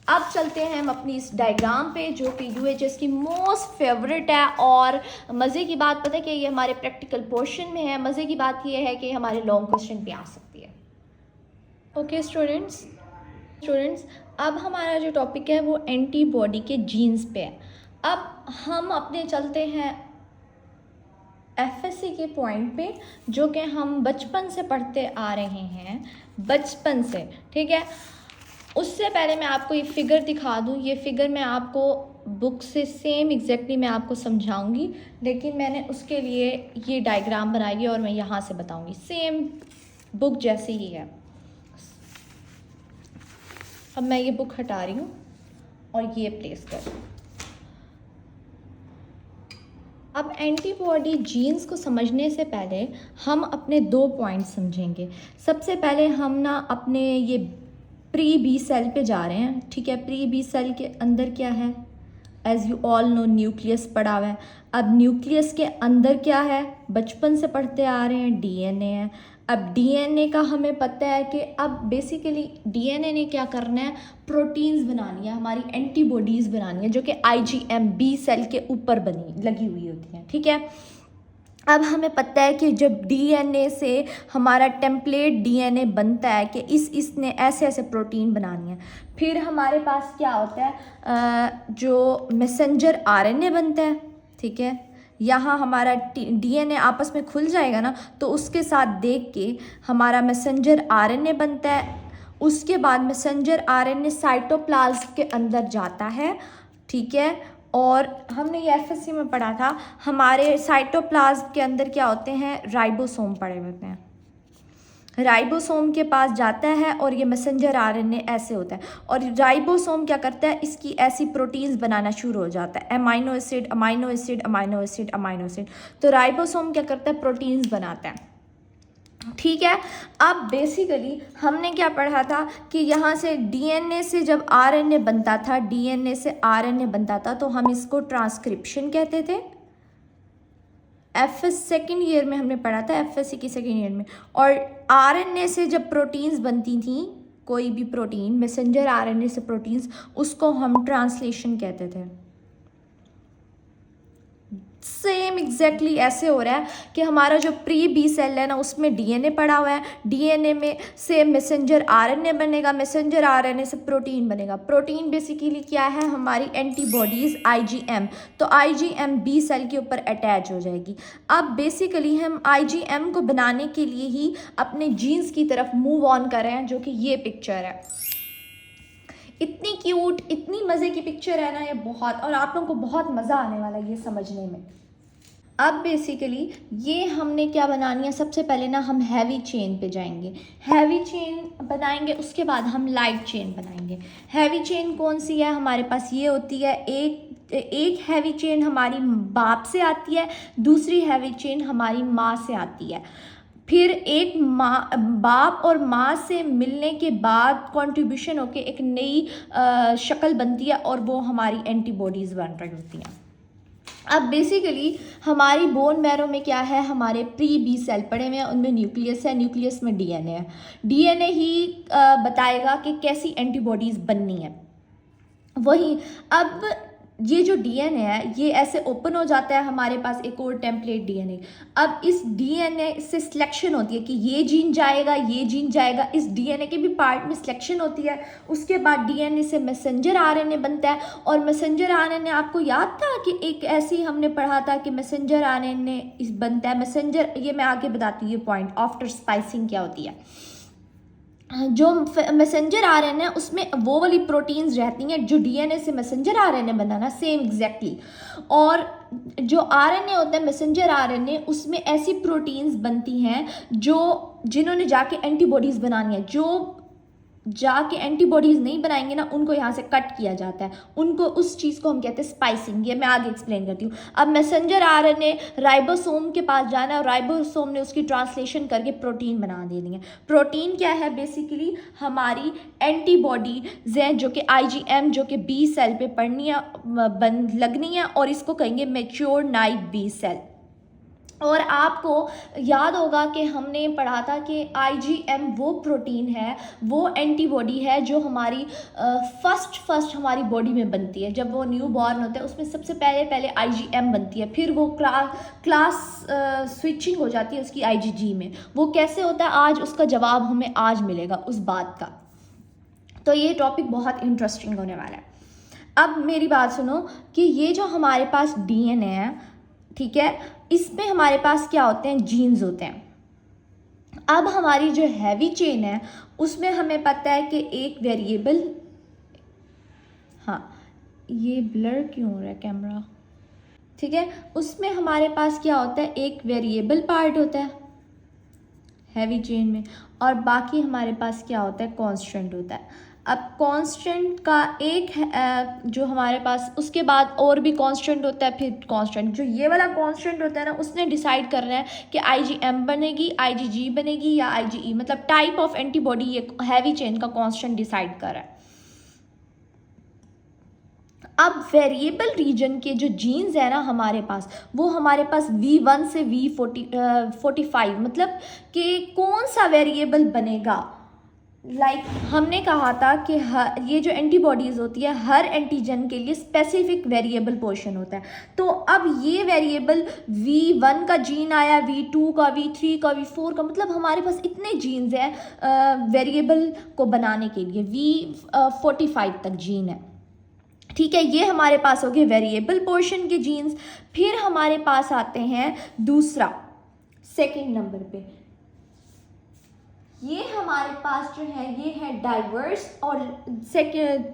अब चलते हैं हम अपनी इस डायग्राम पे जो कि UHS की मोस्ट फेवरेट है। और मज़े की बात पता है कि ये हमारे प्रैक्टिकल पोर्शन में है। मज़े की बात ये है कि हमारे लॉन्ग क्वेश्चन पे आ सकती है। ओके स्टूडेंट्स, अब हमारा जो टॉपिक है वो एंटीबॉडी के जीन्स पे है। अब हम अपने चलते हैं FSC के पॉइंट पे, जो कि हम बचपन से पढ़ते आ रहे हैं, बचपन से, ठीक है। उससे पहले मैं आपको ये फिगर दिखा दूँ। ये फिगर मैं आपको बुक से सेम एग्जैक्टली मैं आपको समझाऊंगी, लेकिन मैंने उसके लिए ये डायग्राम बनाई है और मैं यहाँ से बताऊंगी, सेम बुक जैसी ही है। अब मैं ये बुक हटा रही हूँ और ये प्लेस कर रही हूँ। अब एंटीबॉडी जीन्स को समझने से पहले हम अपने 2 पॉइंट समझेंगे। सबसे पहले हम ना अपने ये प्री बी सेल पे जा रहे हैं, ठीक है। प्री बी सेल के अंदर क्या है, as you all know nucleus पढ़ा हुआ है। अब न्यूक्लियस के अंदर क्या है, बचपन से पढ़ते आ रहे हैं, DNA है। अब DNA का हमें पता है कि अब बेसिकली DNA ने क्या करना है, प्रोटीन्स बनानी है, हमारी एंटीबॉडीज़ बनानी है, जो कि IgM बी सेल के ऊपर लगी हुई होती हैं, ठीक है। अब हमें पता है कि जब डीएनए से हमारा टेम्पलेट डीएनए बनता है कि इसने ऐसे ऐसे प्रोटीन बनानी है, फिर हमारे पास क्या होता है जो मैसेंजर आरएनए बनता है, ठीक है। यहाँ हमारा डीएनए आपस में खुल जाएगा ना, तो उसके साथ देख के हमारा मैसेंजर आरएनए बनता है। उसके बाद मैसेंजर आरएनए साइटोप्लाज्म के अंदर जाता है, ठीक है। और हमने ये एफएससी में पढ़ा था, हमारे साइटोप्लाज्म के अंदर क्या होते हैं, राइबोसोम पड़े होते हैं। राइबोसोम के पास जाता है और ये मैसेंजर आरएनए ऐसे होता है, और राइबोसोम क्या करता है, इसकी ऐसी प्रोटीन्स बनाना शुरू हो जाता है, amino acid amino acid amino acid amino acid. तो राइबोसोम क्या करता है, प्रोटीन्स बनाता है, ठीक है। अब बेसिकली हमने क्या पढ़ा था कि यहाँ से डीएनए से जब आरएनए बनता था, डीएनए से आरएनए बनता था, तो हम इसको ट्रांसक्रिप्शन कहते थे। एफएस सेकेंड ईयर में हमने पढ़ा था, एफएससी की सेकेंड ईयर में। और आरएनए से जब प्रोटीन्स बनती थी, कोई भी प्रोटीन मैसेंजर आरएनए से प्रोटीन्स, उसको हम ट्रांसलेशन कहते थे। सेम एग्जैक्टली ऐसे हो रहा है कि हमारा जो प्री बी सेल है ना, उसमें डीएनए पड़ा हुआ है, डीएनए में से मैसेंजर आरएनए बनेगा, मैसेंजर आरएनए से प्रोटीन बनेगा। प्रोटीन बेसिकली क्या है, हमारी एंटीबॉडीज़ आईजीएम, तो आईजीएम बी सेल के ऊपर अटैच हो जाएगी। अब बेसिकली हम आईजीएम को बनाने के लिए ही अपने जीन्स की तरफ मूव ऑन कर रहे हैं, जो कि ये पिक्चर है। इतनी क्यूट, इतनी मज़े की पिक्चर है ना ये, बहुत, और आप लोगों को बहुत मज़ा आने वाला है ये समझने में। अब बेसिकली ये हमने क्या बनानी है, सबसे पहले ना हम हैवी चेन पे जाएंगे, हैवी चेन बनाएंगे, उसके बाद हम लाइट चेन बनाएंगे। हैवी चेन कौन सी है, हमारे पास ये होती है, एक हैवी चेन हमारी बाप से आती है, दूसरी हैवी चेन हमारी माँ से आती है। फिर एक माँ, बाप और माँ से मिलने के बाद कंट्रीब्यूशन होके एक नई शक्ल बनती है, और वो हमारी एंटीबॉडीज़ बन रही होती हैं। अब बेसिकली हमारी बोन मैरो में क्या है, हमारे प्री बी सेल पड़े हुए हैं, उनमें न्यूक्लियस है, न्यूक्लियस में डीएनए है। डीएनए ही बताएगा कि कैसी एंटीबॉडीज़ बननी है। वही अब ये जो डीएनए है, ये ऐसे ओपन हो जाता है, हमारे पास एक और टेम्पलेट डीएनए। अब इस डीएनए से सिलेक्शन होती है कि ये जीन जाएगा, ये जीन जाएगा, इस डीएनए के भी पार्ट में सिलेक्शन होती है। उसके बाद डीएनए से मैसेंजर आरएनए बनता है, और मैसेंजर आरएनए आपको याद था कि एक ऐसी हमने पढ़ा था कि मैसेंजर आरएनए बनता है। मैसेंजर, ये मैं आगे बताती हूँ ये पॉइंट, आफ्टर स्पाइसिंग क्या होती है। जो मैसेंजर आरएनए उसमें वो वाली प्रोटीन्स रहती हैं जो डीएनए से मैसेंजर आरएनए बनाना, सेम एग्जैक्टली। और जो आरएनए होता है मैसेंजर आरएनए, उसमें ऐसी प्रोटीन्स बनती हैं जिन्होंने जाके एंटीबॉडीज़ बनानी है। जो जाके एंटीबॉडीज़ नहीं बनाएंगे ना, उनको यहाँ से कट किया जाता है, उनको, उस चीज़ को हम कहते हैं स्पाइसिंग। ये मैं आगे एक्सप्लेन करती हूँ। अब मैसेंजर आरएनए राइबोसोम के पास जाना है, और राइबोसोम ने उसकी ट्रांसलेशन करके प्रोटीन बना देनी है। प्रोटीन क्या है, बेसिकली हमारी एंटीबॉडीज़ हैं जो कि आईजीएम, जो कि बी सेल पे पढ़नी है, लगनी है, और इसको कहेंगे मैच्योर नाइव बी सेल। और आपको याद होगा कि हमने पढ़ा था कि आईजीएम वो प्रोटीन है, वो एंटीबॉडी है जो हमारी फर्स्ट हमारी बॉडी में बनती है। जब वो न्यू बॉर्न होता है, उसमें सबसे पहले आईजीएम बनती है, फिर वो क्लास स्विचिंग हो जाती है उसकी आईजीजी में। वो कैसे होता है, आज उसका जवाब हमें आज मिलेगा उस बात का। तो ये टॉपिक बहुत इंटरेस्टिंग होने वाला है। अब मेरी बात सुनो कि ये जो हमारे पास डीएनए है, ठीक है, इसमें हमारे पास क्या होते हैं, जीन्स होते हैं। अब हमारी जो हैवी चेन है, उसमें हमें पता है कि एक वेरिएबल, हाँ ये ब्लर क्यों हो रहा है कैमरा, ठीक है, उसमें हमारे पास क्या होता है, एक वेरिएबल पार्ट होता है हैवी चेन में, और बाकी हमारे पास क्या होता है, कांस्टेंट होता है। अब कांस्टेंट का एक जो हमारे पास, उसके बाद और भी कांस्टेंट होता है, फिर कांस्टेंट, जो ये वाला कांस्टेंट होता है ना, उसने डिसाइड करना है कि आईजीएम बनेगी, आईजीजी बनेगी या आईजीई, मतलब टाइप ऑफ एंटीबॉडी ये हैवी चेन का कांस्टेंट डिसाइड कर रहा है। अब वेरिएबल रीजन के जो जीन्स है ना हमारे पास, वो हमारे पास V1 से V45, मतलब कि कौन सा वेरिएबल बनेगा, हमने कहा था कि ये जो एंटीबॉडीज़ होती है हर एंटीजन के लिए स्पेसिफिक वेरिएबल पोर्शन होता है। तो अब ये वेरिएबल V1 का जीन आया, V2 का, V3 का, V4 का, मतलब हमारे पास इतने जीन्स हैं वेरिएबल को बनाने के लिए, V45 तक जीन है। ठीक है, ये हमारे पास हो गए वेरिएबल पोर्शन के जीन्स। फिर हमारे पास आते हैं दूसरा, सेकेंड नंबर पे, ये हमारे पास जो है ये है डाइवर्स, और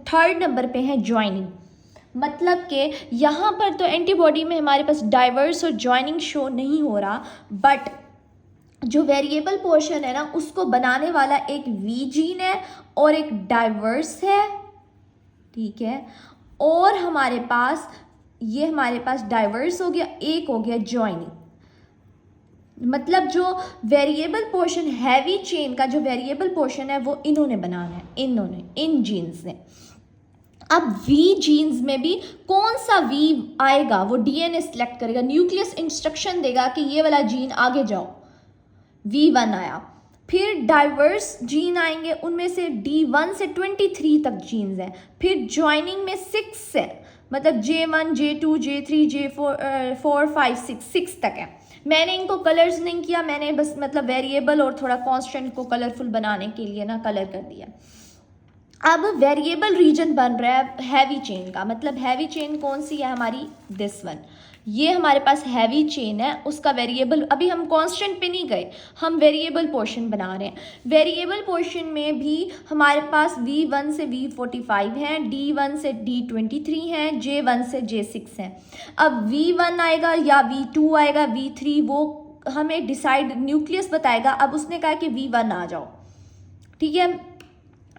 थर्ड नंबर पे है ज्वाइनिंग। मतलब कि यहाँ पर तो एंटीबॉडी में हमारे पास डाइवर्स और ज्वाइनिंग शो नहीं हो रहा, बट जो वेरिएबल पोर्शन है ना उसको बनाने वाला एक वी जीन है और एक डाइवर्स है। ठीक है, और हमारे पास डाइवर्स हो गया, एक हो गया ज्वाइनिंग। मतलब जो वेरिएबल पोर्शन, हैवी चेन का जो वेरिएबल पोर्शन है वो इन्होंने बनाना है, इन जीन्स ने। अब वी जीन्स में भी कौन सा वी आएगा वो डीएनए सेलेक्ट करेगा, न्यूक्लियस इंस्ट्रक्शन देगा कि ये वाला जीन आगे जाओ, V1 आया। फिर डाइवर्स जीन आएंगे, उनमें से D1 से 23 तक जीन्स हैं। फिर ज्वाइनिंग में 6 है, मतलब J1, J2, J3, J4, 5, 6 तक है। मैंने इनको कलर्स नहीं किया, मैंने बस मतलब वेरिएबल और थोड़ा कांस्टेंट को कलरफुल बनाने के लिए ना कलर कर दिया। अब वेरिएबल रीजन बन रहा है हैवी चेन का, मतलब हैवी चेन कौन सी है हमारी, दिस वन। ये हमारे पास हैवी चेन है, उसका वेरिएबल, अभी हम कांस्टेंट पे नहीं गए, हम वेरिएबल पोर्शन बना रहे हैं। वेरिएबल पोर्शन में भी हमारे पास V1 से V45 हैं, D1 से D23 हैं, J1 से J6 हैं। अब V1 आएगा या V2 आएगा, V3, वो हमें डिसाइड न्यूक्लियस बताएगा। अब उसने कहा कि V1 आ जाओ, ठीक है,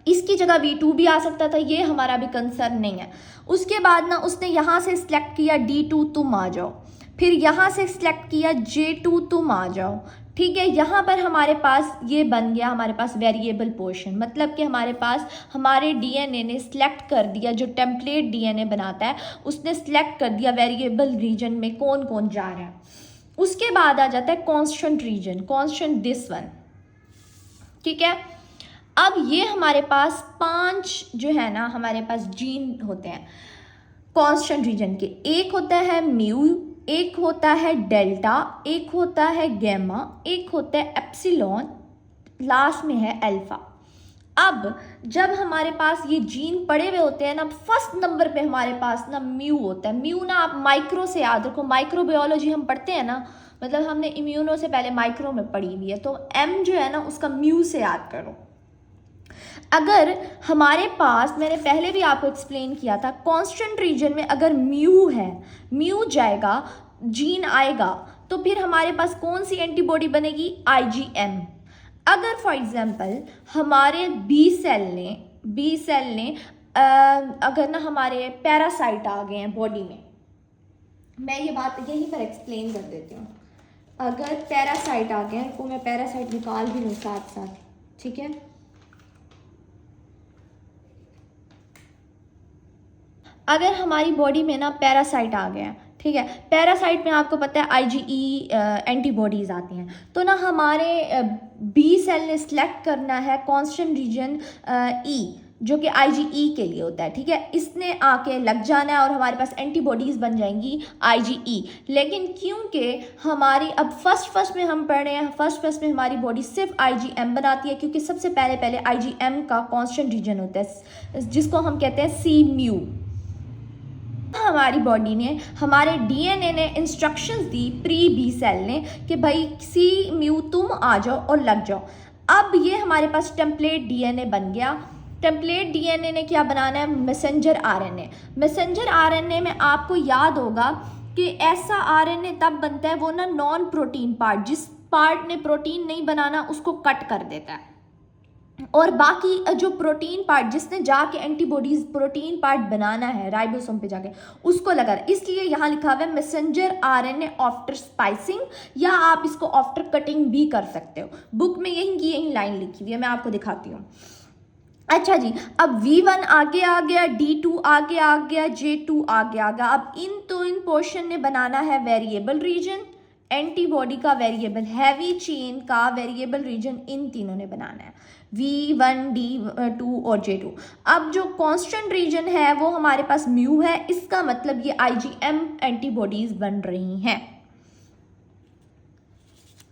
इसकी जगह V2 भी आ सकता था, ये हमारा भी कंसर्न नहीं है। उसके बाद ना उसने यहाँ से सिलेक्ट किया D2 तुम आ जाओ, फिर यहाँ से सिलेक्ट किया J2 तुम आ जाओ। ठीक है, यहाँ पर हमारे पास ये बन गया हमारे पास वेरिएबल पोर्शन, मतलब कि हमारे पास हमारे डीएनए ने सिलेक्ट कर दिया, जो टेम्पलेट डीएनए बनाता है उसने सिलेक्ट कर दिया वेरिएबल रीजन में कौन कौन जा रहा है। उसके बाद आ जाता है constant region, constant this one. ठीक है, अब ये हमारे पास 5 जो है ना हमारे पास जीन होते हैं कांस्टेंट रीजन के। एक होता है म्यू, एक होता है डेल्टा, एक होता है गैमा, एक होता है एप्सिलॉन, लास्ट में है अल्फा। अब जब हमारे पास ये जीन पड़े हुए होते हैं ना, फर्स्ट नंबर पे हमारे पास ना म्यू होता है। म्यू ना आप माइक्रो से याद रखो, माइक्रोबायोलॉजी हम पढ़ते हैं ना, मतलब हमने इम्यूनो से पहले माइक्रो में पढ़ी हुई है, तो एम जो है ना उसका म्यू से याद करो। अगर हमारे पास, मैंने पहले भी आपको एक्सप्लेन किया था, कांस्टेंट रीजन में अगर म्यू है, म्यू जाएगा, जीन आएगा, तो फिर हमारे पास कौन सी एंटीबॉडी बनेगी, IgM। अगर फॉर एग्जांपल हमारे बी सेल ने अगर ना हमारे पैरासाइट आ गए हैं बॉडी में, मैं ये बात यहीं पर एक्सप्लेन कर देती हूँ। अगर पैरासाइट आ गए हैं, तो मैं पैरासाइट निकाल भी लूँ साथ साथ, ठीक है। अगर हमारी बॉडी में ना पैरासाइट आ गया, ठीक है, पैरासाइट में आपको पता है IgE एंटीबॉडीज़ आती हैं, तो ना हमारे बी सेल ने सिलेक्ट करना है कांस्टेंट रीजन E, जो कि IgE के लिए होता है। ठीक है, इसने आके लग जाना है और हमारे पास एंटीबॉडीज़ बन जाएंगी IgE। लेकिन क्योंकि हमारी अब फर्स्ट में हम पढ़ रहे हैं, फर्स्ट में हमारी बॉडी सिर्फ IgM बनाती है, क्योंकि सबसे पहले IgM का कांस्टेंट रीजन होता है, जिसको हम कहते हैं C म्यू। हमारी बॉडी ने, हमारे डीएनए ने इंस्ट्रक्शंस दी प्री बी सेल ने कि भाई C म्यू तुम आ जाओ और लग जाओ। अब ये हमारे पास टेम्पलेट डीएनए बन गया। टेम्पलेट डीएनए ने क्या बनाना है, मैसेंजर आरएनए। मैसेंजर आरएनए में आपको याद होगा कि ऐसा आरएनए तब बनता है, वो ना नॉन प्रोटीन पार्ट, जिस पार्ट ने प्रोटीन नहीं बनाना उसको कट कर देता है, और बाकी जो प्रोटीन पार्ट जिसने जाके एंटीबॉडीज प्रोटीन पार्ट बनाना है राइबोसोम पे जाके, उसको लगा। इसलिए यहाँ लिखा हुआ है मैसेंजर आरएनए आफ्टर स्पाइसिंग, या आप इसको आफ्टर कटिंग भी कर सकते हो। बुक में यही लाइन लिखी हुई है, मैं आपको दिखाती हूँ। अच्छा जी, अब V1 आगे आ गया, D2 आगे आ गया, J2 आगे आ गया। अब इन पोर्शन ने बनाना है वेरिएबल रीजन, एंटीबॉडी का वेरिएबल, हैवी चेन का वेरिएबल रीजन इन तीनों ने बनाना है, V1, D2 और J2। अब जो कांस्टेंट रीजन है वो हमारे पास म्यू है, इसका मतलब ये IgM एंटीबॉडीज बन रही हैं।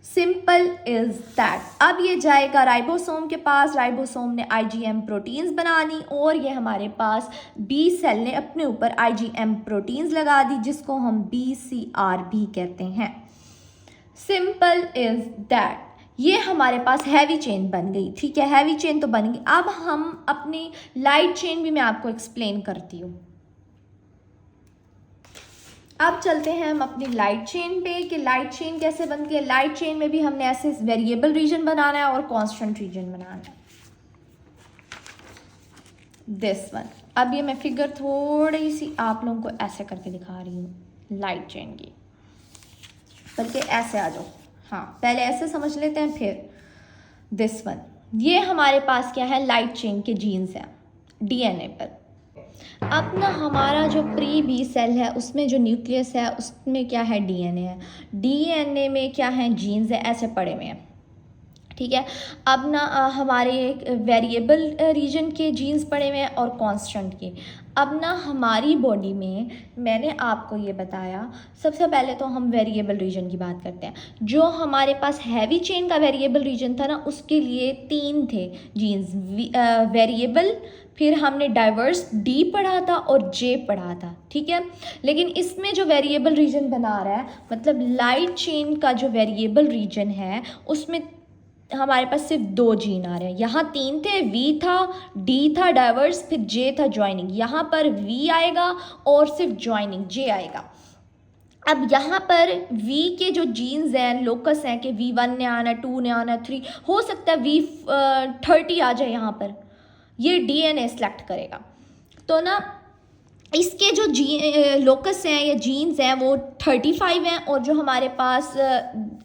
Simple is that. अब ये जाएगा राइबोसोम के पास, राइबोसोम ने IgM प्रोटीन्स बना दी और ये हमारे पास बी सेल ने अपने ऊपर IgM प्रोटीन्स लगा दी, जिसको हम BCR भी कहते हैं। Simple is that. ये हमारे पास हैवी चेन बन गई, ठीक है, हैवी चेन तो बन गई। अब हम अपनी लाइट चेन भी मैं आपको एक्सप्लेन करती हूँ। अब चलते हैं हम अपनी लाइट चेन पे कि लाइट चेन कैसे बनती है। लाइट चेन में भी हमने ऐसे वेरिएबल रीजन बनाना है और कांस्टेंट रीजन बनाना है। This one. अब ये मैं फिगर थोड़ी सी आप लोगों को ऐसे करके दिखा रही हूँ लाइट चेन की, बल्कि ऐसे आ जाओ, हाँ पहले ऐसे समझ लेते हैं फिर दिस वन। ये हमारे पास क्या है, लाइट चेन के जीन्स हैं DNA पर। अब ना हमारा जो प्री बी सेल है उसमें जो न्यूक्लियस है उसमें क्या है, DNA है। DNA में क्या है, जीन्स है, ऐसे पड़े हुए हैं, ठीक है। अब ना हमारे वेरिएबल रीजन के जीन्स पड़े हुए हैं और कांस्टेंट के। अब ना हमारी बॉडी में मैंने आपको ये बताया, सबसे पहले तो हम वेरिएबल रीजन की बात करते हैं। जो हमारे पास हैवी चेन का वेरिएबल रीजन था ना, उसके लिए 3 थे जीन्स, वेरिएबल, फिर हमने डाइवर्स D पढ़ा था और J पढ़ा था, ठीक है। लेकिन इसमें जो वेरिएबल रीजन बना रहा है, मतलब लाइट चेन का जो वेरिएबल रीजन है उसमें हमारे पास सिर्फ 2 जीन आ रहे हैं। यहाँ 3 थे, V था, D था डाइवर्स, फिर J था ज्वाइनिंग। यहाँ पर V आएगा और सिर्फ ज्वाइनिंग J आएगा। अब यहाँ पर V के जो जीन्स हैं, लोकस हैं कि V1 ने आना है, 2 ने आना है, 3, हो सकता है V30 आ जाए यहाँ पर, ये DNA सेलेक्ट करेगा। तो ना इसके जो लोकस हैं या जीन्स हैं वो 35 हैं और जो हमारे पास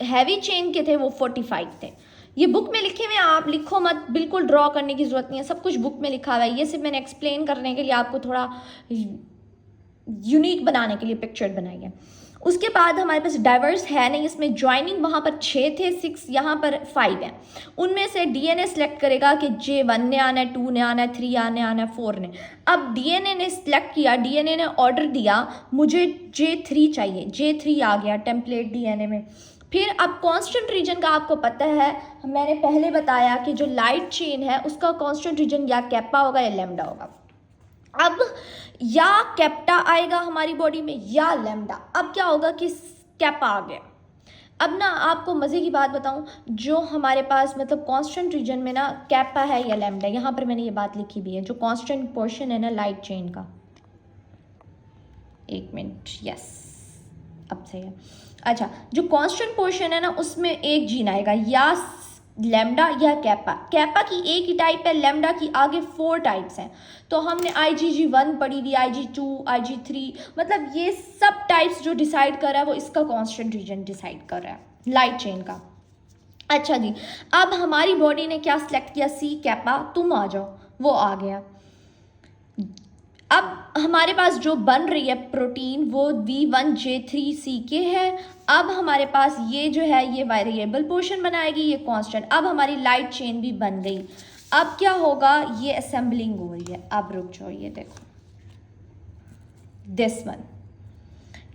हैवी चेन के थे वो 45 थे। ये बुक में लिखे हुए हैं, आप लिखो मत, बिल्कुल ड्रॉ करने की ज़रूरत नहीं है, सब कुछ बुक में लिखा हुआ है। ये सिर्फ मैंने एक्सप्लेन करने के लिए, आपको थोड़ा यूनिक बनाने के लिए पिक्चर बनाई है। उसके बाद हमारे पास डाइवर्स है नहीं, इसमें ज्वाइनिंग वहाँ पर 6 थे, 6 यहाँ पर 5 हैं। उनमें से DNA सेलेक्ट करेगा कि J1 ने आना है, 2 ने आना है, 3 आना है, 4 ने। अब DNA ने सेलेक्ट किया, DNA ने ऑर्डर दिया मुझे J3 चाहिए, J3 आ गया टेम्पलेट DNA में। फिर अब कांस्टेंट रीजन का आपको पता है, मैंने पहले बताया कि जो लाइट चेन है उसका कांस्टेंट रीजन या कैपा होगा या लैम्डा होगा। अब या कैप्टा आएगा हमारी बॉडी में या लैम्डा। अब क्या होगा कि कैपा आ गया। अब ना आपको मज़े की बात बताऊं, जो हमारे पास मतलब कांस्टेंट रीजन में ना कैपा है या लैम्डा, यहाँ पर मैंने ये बात लिखी भी है, जो कांस्टेंट पोर्शन है ना लाइट चेन का। एक मिनट, यस अब सही है। अच्छा, जो कांस्टेंट पोर्शन है ना उसमें एक जीन आएगा, या लैम्डा या कैपा। कैपा की एक ही टाइप है, लैम्डा की आगे 4 टाइप्स हैं। तो हमने IgG1 पढ़ी थी, IG2, IG3, मतलब ये सब टाइप्स जो डिसाइड कर रहा है वो इसका कांस्टेंट रीजन डिसाइड कर रहा है लाइट चेन का। अच्छा जी, अब हमारी बॉडी ने क्या सिलेक्ट किया, C कैपा, तुम आ जाओ, वो आ गया। अब हमारे पास जो बन रही है प्रोटीन वो V1J3CK है। अब हमारे पास ये जो है ये वेरिएबल पोर्शन बनाएगी, ये कांस्टेंट। अब हमारी लाइट चेन भी बन गई। अब क्या होगा, ये असेंबलिंग हो रही है। अब रुक जाओ, ये देखो दिस वन,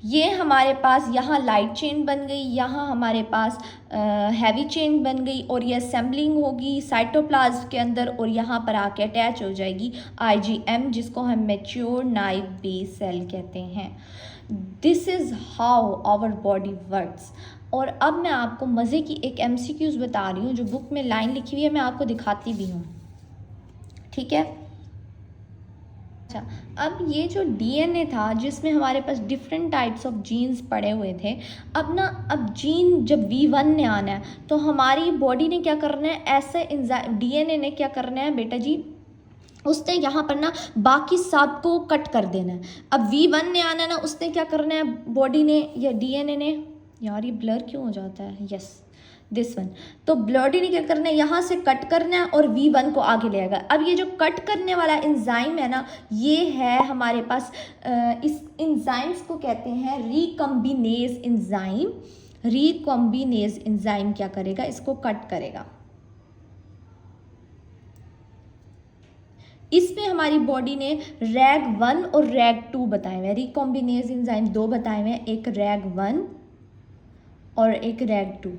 ये हमारे पास यहाँ लाइट चेन बन गई, यहाँ हमारे पास हैवी चेन बन गई और ये असेंबलिंग होगी साइटोप्लाज्म के अंदर और यहाँ पर आके अटैच हो जाएगी IgM, जिसको हम मैच्योर नाइव बेस सेल कहते हैं। This is how our body works. और अब मैं आपको मज़े की एक MCQs बता रही हूँ, जो बुक में लाइन लिखी हुई है, मैं आपको दिखाती भी हूँ, ठीक है। अच्छा, अब ये जो DNA था जिसमें हमारे पास डिफरेंट टाइप्स ऑफ जीन्स पड़े हुए थे, अब जीन जब V1 ने आना है तो हमारी बॉडी ने क्या करना है, ऐसे DNA ने क्या करना है बेटा जी, उसने यहाँ पर ना बाकी सब को कट कर देना है। अब V1 ने आना है ना, उसने क्या करना है बॉडी ने या DNA ने, यार ये ब्लर क्यों हो जाता है, यस दिस वन, तो बॉडी ने क्या करना है, यहाँ से कट करना है और V1 को आगे ले आएगा। अब ये जो कट करने वाला एंजाइम है ना, ये है हमारे पास, इस एंजाइम्स को कहते हैं रिकम्बिनेज एंजाइम। रिकॉम्बिनेज एंजाइम क्या करेगा, इसको कट करेगा। इसमें हमारी बॉडी ने रैग 1 और रैग 2 बताए हुए हैं, रिकॉम्बिनेज एंजाइम 2 बताए हुए हैं, एक रैग 1 और एक रैग 2।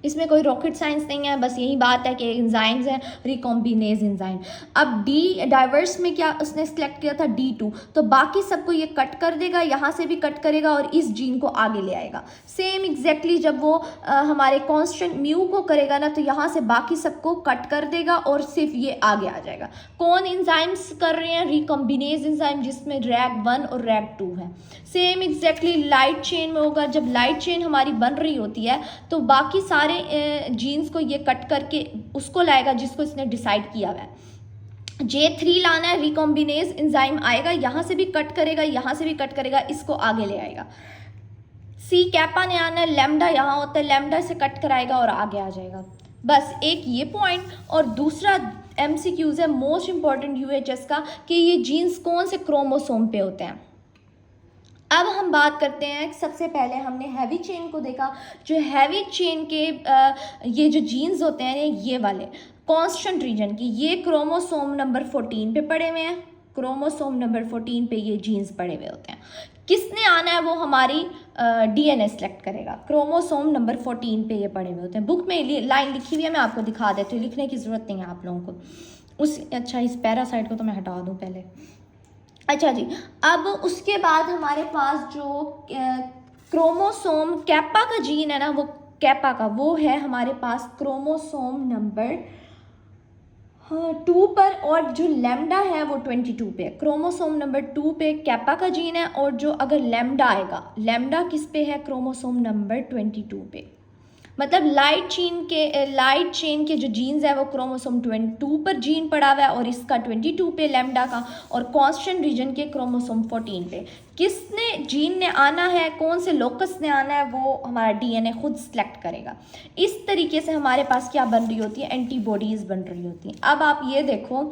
इसमें कोई रॉकेट साइंस नहीं है, बस यही बात है कि एंजाइम्स हैं रिकॉम्बिनेज एंजाइम। अब डी डाइवर्स में क्या उसने सेलेक्ट किया था, D2, तो बाकी सबको ये कट कर देगा, यहाँ से भी कट करेगा और इस जीन को आगे ले आएगा। सेम एग्जैक्टली जब वो हमारे कांस्टेंट म्यू को करेगा ना, तो यहाँ से बाकी सबको कट कर देगा और सिर्फ ये आगे आ जाएगा। कौन एंजाइम्स कर रहे हैं, रिकॉम्बिनेज एंजाइम, जिसमें रैग 1 और रैग 2 है। सेम एग्जैक्टली लाइट चेन में होगा, जब लाइट चेन हमारी बन रही होती है तो बाकी सारे जीन्स को ये कट करके उसको लाएगा जिसको इसने डिसाइड किया हुआ है। J3 लाना है, रिकॉम्बिनेज एंजाइम आएगा, यहाँ से भी कट करेगा, यहाँ से भी कट करेगा, इसको आगे ले आएगा। C कैपा ने आना है, लैम्डा यहाँ होता है, लैम्डा से कट कराएगा और आगे आ जाएगा। बस एक ये पॉइंट, और दूसरा MCQs है मोस्ट इंपॉर्टेंट UHS का, कि ये जीन्स कौन से क्रोमोसोम पे होते हैं। अब हम बात करते हैं, सबसे पहले हमने हैवी चेन को देखा। जो हैवी चेन के ये जो जीन्स होते हैं ये वाले कांस्टेंट रीजन की, ये क्रोमोसोम नंबर 14 पे पड़े हुए हैं, क्रोमोसोम नंबर 14 पे ये जीन्स पड़े हुए होते हैं। किसने आना है, वो हमारी DNA सेलेक्ट करेगा। क्रोमोसोम नंबर 14 पे ये पड़े हुए होते हैं। बुक में लाइन लिखी हुई है, मैं आपको दिखा देती हूँ, लिखने की ज़रूरत नहीं है आप लोगों को। अच्छा, इस पैरासाइट को तो मैं हटा दूँ पहले। अच्छा जी, अब उसके बाद हमारे पास जो क्रोमोसोम कैपा का जीन है ना, वो कैपा का वो है हमारे पास क्रोमोसोम नंबर 2 पर, और जो लैम्डा है वो 22 पे। क्रोमोसोम नंबर 2 पे कैपा का जीन है, और जो अगर लैम्डा आएगा, लैम्डा किस पे है, क्रोमोसोम नंबर 22 पे। मतलब लाइट चेन के जो जीन्स है वो क्रोमोसोम 22 पर जीन पड़ा हुआ है, और इसका 22 पे लैम्डा का, और कांस्टेंट रीजन के क्रोमोसोम 14 पे। किसने जीन ने आना है, कौन से लोकस ने आना है, वो हमारा DNA खुद सेलेक्ट करेगा। इस तरीके से हमारे पास क्या बन रही होती है, एंटीबॉडीज़ बन रही होती हैं। अब आप ये देखो,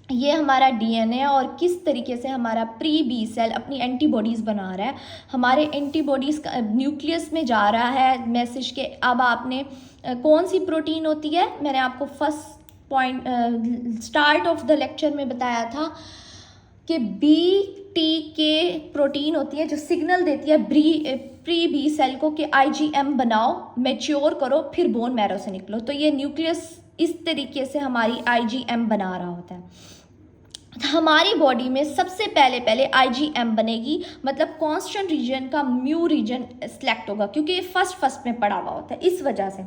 ये हमारा DNA है, और किस तरीके से हमारा प्री बी सेल अपनी एंटीबॉडीज़ बना रहा है। हमारे एंटीबॉडीज़ का न्यूक्लियस में जा रहा है मैसेज के। अब आपने कौन सी प्रोटीन होती है, मैंने आपको first point start of the lecture में बताया था कि BTK प्रोटीन होती है जो सिग्नल देती है प्री बी सेल को कि IgM बनाओ, मैच्योर करो, फिर बोन मैरो से निकलो। तो ये न्यूक्लियस इस तरीके से हमारी IgM बना रहा होता है। हमारी बॉडी में सबसे पहले IgM बनेगी, मतलब कांस्टेंट रीजन का म्यू रीजन सेलेक्ट होगा, क्योंकि ये फर्स्ट में पड़ा हुआ होता है, इस वजह से।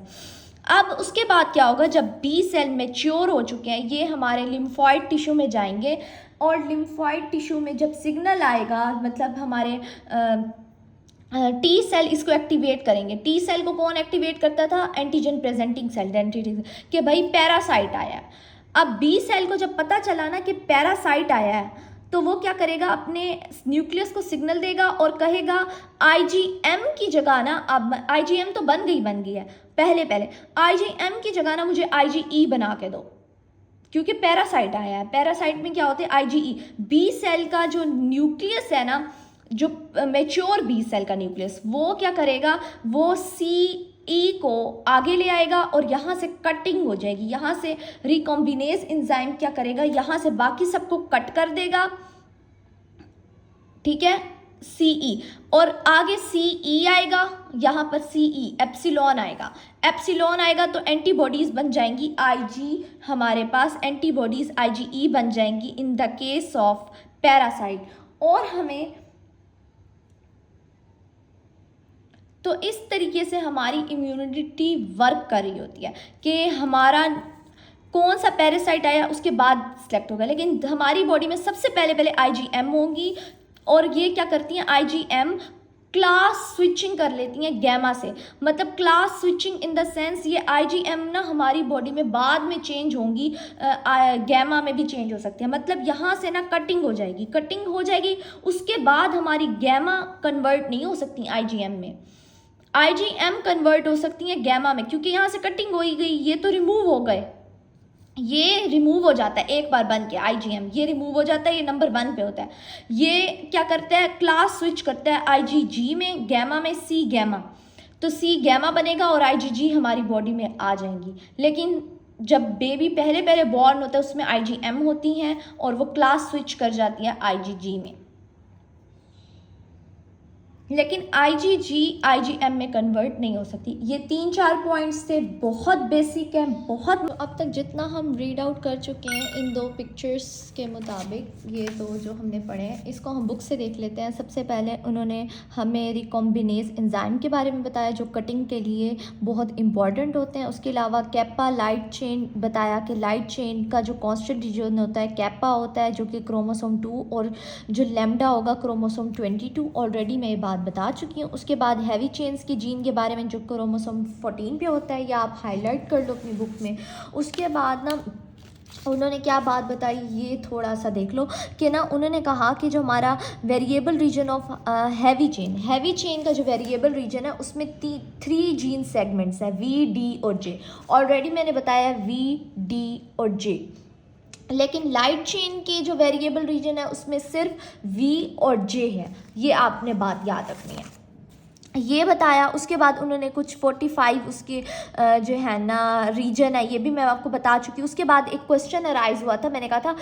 अब उसके बाद क्या होगा, जब बी सेल मैच्योर हो चुके हैं, ये हमारे लिम्फॉइड टिश्यू में जाएंगे, और लिम्फॉइड टिश्यू में जब सिग्नल आएगा, मतलब हमारे T सेल इसको एक्टिवेट करेंगे। T सेल को कौन एक्टिवेट करता था, एंटीजन प्रेजेंटिंग सेल, कि भाई पैरासाइट आया है। अब बी सेल को जब पता चला ना कि पैरासाइट आया है, तो वो क्या करेगा, अपने न्यूक्लियस को सिग्नल देगा और कहेगा IgM की जगह ना, अब IgM तो बन गई है, पहले IgM की जगह ना मुझे IgE बना के दो, क्योंकि पैरासाइट आया है। पैरासाइट में क्या होते हैं, IgE। बी सेल का जो न्यूक्लियस है ना, जो मैच्योर बी सेल का न्यूक्लियस, वो क्या करेगा, वो CE को आगे ले आएगा, और यहाँ से कटिंग हो जाएगी। यहाँ से रिकॉम्बिनेज एंजाइम क्या करेगा, यहाँ से बाकी सबको कट कर देगा, ठीक है, CE, और आगे CE आएगा, यहाँ पर CE एप्सिलॉन आएगा, तो एंटीबॉडीज़ बन जाएंगी हमारे पास एंटीबॉडीज़ IgE बन जाएंगी in the case of parasite. और हमें तो इस तरीके से हमारी इम्यूनिटी वर्क कर रही होती है कि हमारा कौन सा पैरासाइट आया उसके बाद सेलेक्ट होगा। लेकिन हमारी बॉडी में सबसे पहले IgM होगी, और ये क्या करती हैं, IgM क्लास स्विचिंग कर लेती हैं गैमा से। मतलब class switching in the sense, ये IgM ना हमारी बॉडी में बाद में चेंज होंगी, गैमा में भी चेंज हो सकती है। मतलब यहाँ से ना कटिंग हो जाएगी, उसके बाद हमारी गैमा कन्वर्ट नहीं हो सकती IgM में, IgM कन्वर्ट हो सकती हैं गैमा में, क्योंकि यहाँ से कटिंग हो ही गई, ये तो रिमूव हो गए, ये रिमूव हो जाता है एक बार बन के, IgM ये रिमूव हो जाता है, ये नंबर 1 पे होता है। ये क्या करता है, क्लास स्विच करता है IgG में, गैमा में, C गैमा, तो C गैमा बनेगा और IgG हमारी बॉडी में आ जाएंगी। लेकिन जब बेबी पहले पहले बॉर्न होता है उसमें IgM होती हैं और वो क्लास स्विच कर जाती है IgG में, लेकिन IgG IgM में कन्वर्ट नहीं हो सकती। ये 3-4 पॉइंट्स थे, बहुत बेसिक है, बहुत। अब तक जितना हम रीड आउट कर चुके हैं इन 2 पिक्चर्स के मुताबिक, ये 2 जो हमने पढ़े हैं, इसको हम बुक से देख लेते हैं। सबसे पहले उन्होंने हमें रिकॉम्बिनेज एंजाइम के बारे में बताया जो कटिंग के लिए बहुत इंपॉर्टेंट होते हैं। उसके अलावा कैप्पा लाइट चेन बताया कि लाइट चेन का जो कॉन्स्टेंट रीजन होता है कैप्पा होता है, जो कि क्रोमोसोम 2, और जो लैम्डा होगा क्रोमोसोम 22। ऑलरेडी मैं ये बात बता चुकी हूँ। उसके बाद हैवी चेन्स की जीन के बारे में जो क्रोमोसोम 14 पे होता है, या आप हाईलाइट कर लो अपनी बुक में। उसके बाद ना उन्होंने क्या बात बताई, ये थोड़ा सा देख लो कि ना उन्होंने कहा कि जो हमारा variable region of heavy chain का जो वेरिएबल रीजन है उसमें 3 जीन सेगमेंट्स है, V, D और J। ऑलरेडी मैंने बताया V, D और J। लेकिन लाइट चेन के जो वेरिएबल रीजन है उसमें सिर्फ V और J है, ये आपने बात याद रखनी है, ये बताया। उसके बाद उन्होंने कुछ 45 उसके जो है ना रीजन है, ये भी मैं आपको बता चुकी हूँ। उसके बाद एक क्वेश्चन अराइज हुआ था, मैंने कहा था